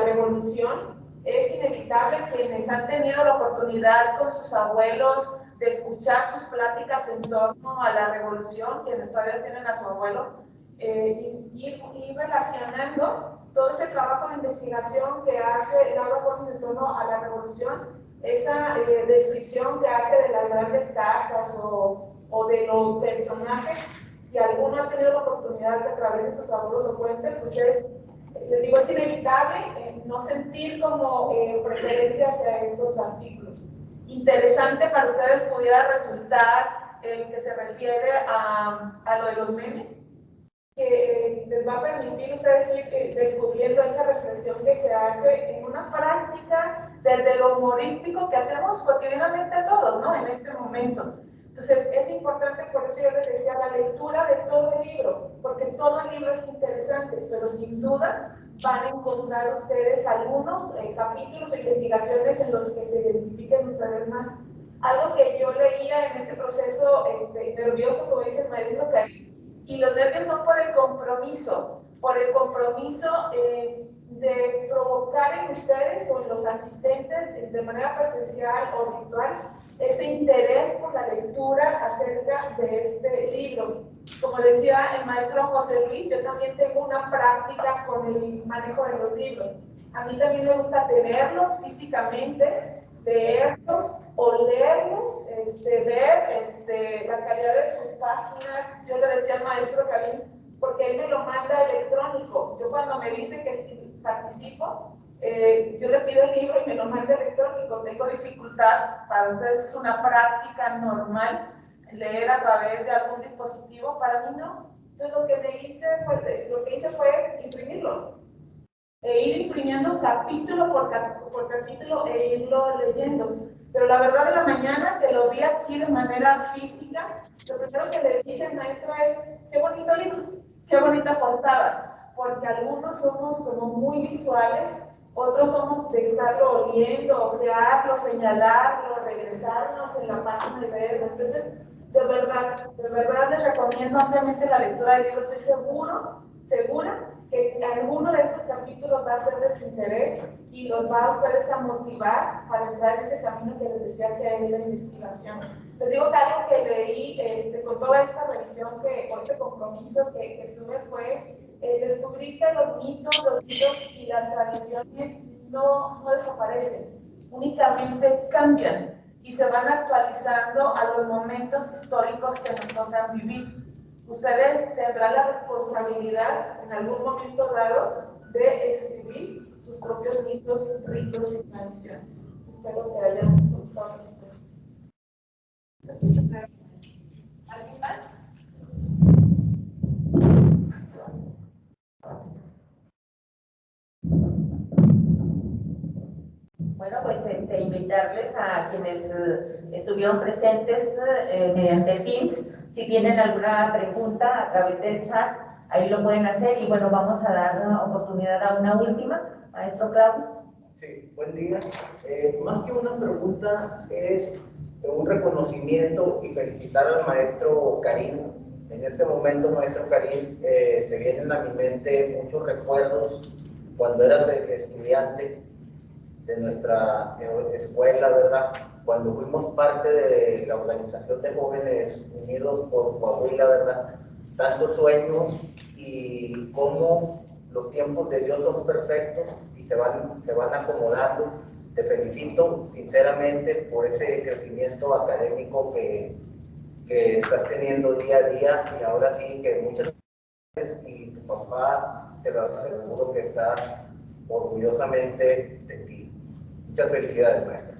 revolución. Es inevitable quienes han tenido la oportunidad con sus abuelos de escuchar sus pláticas en torno a la revolución, quienes todavía tienen a su abuelo, ir relacionando todo ese trabajo de investigación que hace Laura Collin en torno a la revolución, esa descripción que hace de las grandes casas o de los personajes. Si alguno ha tenido la oportunidad de a través de sus abuelos lo cuenten, pues les digo, es inevitable no sentir como preferencia hacia esos artículos. Interesante para ustedes pudiera resultar el que se refiere a lo de los memes, que les va a permitir ustedes ir descubriendo esa reflexión que se hace en una práctica desde lo humorístico que hacemos cotidianamente todos, ¿no? En este momento. Entonces, es importante, por eso yo les decía, la lectura de todo el libro, porque todo el libro es interesante, pero sin duda van a encontrar ustedes algunos capítulos de investigaciones en los que se identifiquen ustedes más. Algo que yo leía en este proceso nervioso, como dice el maestro Karim, y los nervios son por el compromiso de provocar en ustedes o en los asistentes de manera presencial o virtual ese interés por la lectura acerca de este libro. Como decía el maestro José Luis, yo también tengo una práctica con el manejo de los libros. A mí también me gusta tenerlos físicamente, leerlos, olerlos, ver la calidad de sus páginas. Yo le decía al maestro Karim, porque él me lo manda electrónico. Yo cuando me dice que si participo, yo le pido el libro y me lo manda electrónico. Tengo dificultad, para ustedes es una práctica normal leer a través de algún dispositivo, para mí no. Entonces lo que hice fue imprimirlo. Ir imprimiendo capítulo por capítulo e irlo leyendo. Pero la verdad, de la mañana que lo vi aquí de manera física, lo primero que le dije al maestro es: qué bonito libro, qué bonita portada, porque algunos somos como muy visuales, otros somos de estarlo oliendo, ojearlo, señalarlo, regresarnos en la página y verlo. Entonces, de verdad les recomiendo ampliamente la lectura del libro. Estoy segura que alguno de estos capítulos va a ser de su interés y los va a ustedes a motivar para entrar en ese camino que les decía que hay de la investigación. Les digo que algo que leí con toda esta revisión, con este compromiso que tuve, fue descubrir que los mitos y las tradiciones no desaparecen, únicamente cambian y se van actualizando a los momentos históricos que nos tocan vivir. Ustedes tendrán la responsabilidad en algún momento dado de escribir sus propios mitos, ritos y tradiciones. Espero que hayan gustado ustedes. ¿Alguien más? Bueno, pues invitarles a quienes estuvieron presentes mediante Teams. Si tienen alguna pregunta a través del chat, ahí lo pueden hacer. Y bueno, vamos a dar la oportunidad a una última. Maestro Claudio. Sí, buen día. Más que una pregunta, es un reconocimiento y felicitar al maestro Karim. En este momento, maestro Karim, se vienen a mi mente muchos recuerdos cuando eras estudiante de nuestra escuela, ¿verdad? Cuando fuimos parte de la organización de Jóvenes Unidos por Coahuila, ¿verdad? Tantos sueños y cómo los tiempos de Dios son perfectos y se van acomodando. Te felicito sinceramente por ese crecimiento académico que que estás teniendo día a día y ahora sí que muchas veces y tu papá te lo aseguro que está orgullosamente de ti. Muchas felicidades, maestra.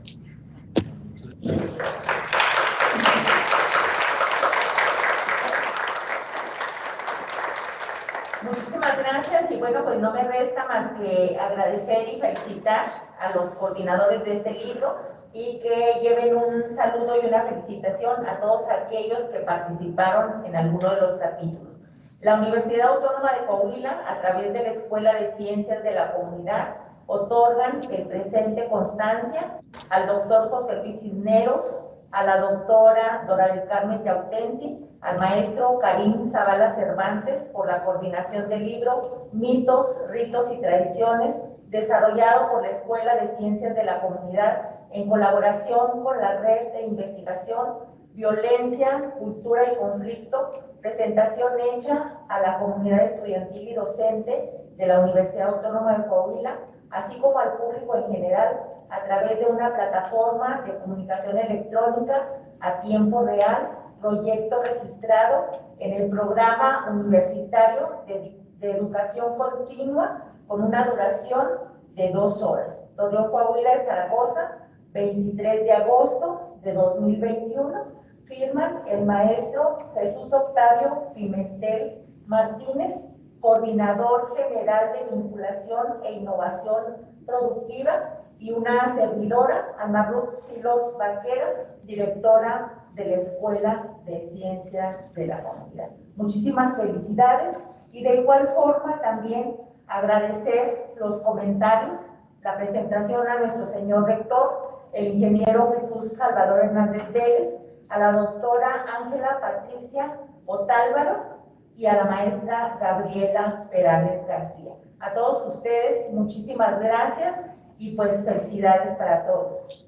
Muchísimas gracias y bueno, pues no me resta más que agradecer y felicitar a los coordinadores de este libro y que lleven un saludo y una felicitación a todos aquellos que participaron en alguno de los capítulos. La Universidad Autónoma de Coahuila, a través de la Escuela de Ciencias de la Comunidad, otorgan el presente constancia al doctor José Luis Cisneros, a la doctora Dora del Carmen Yautensi, al maestro Karim Zavala Cervantes por la coordinación del libro Mitos, Ritos y Tradiciones, desarrollado por la Escuela de Ciencias de la Comunidad en colaboración con la Red de Investigación, Violencia, Cultura y Conflicto, presentación hecha a la comunidad estudiantil y docente de la Universidad Autónoma de Coahuila, así como al público en general, a través de una plataforma de comunicación electrónica a tiempo real, proyecto registrado en el programa universitario de educación continua con una duración de 2 horas. Torreón, Coahuila de Zaragoza, 23 de agosto de 2021. Firman el maestro Jesús Octavio Pimentel Martínez, coordinador general de vinculación e innovación productiva, y una servidora, Ana Ruth Silos Vaquera, directora de la Escuela de Ciencias de la Comunidad. Muchísimas felicidades y de igual forma también agradecer los comentarios, la presentación a nuestro señor rector, el ingeniero Jesús Salvador Hernández Vélez, a la doctora Ángela Patricia Otálvaro y a la maestra Gabriela Perales García. A todos ustedes, muchísimas gracias y pues felicidades para todos.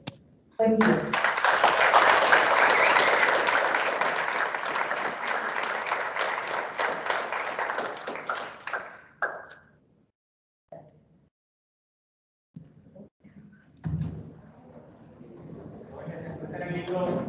Buen día. El libro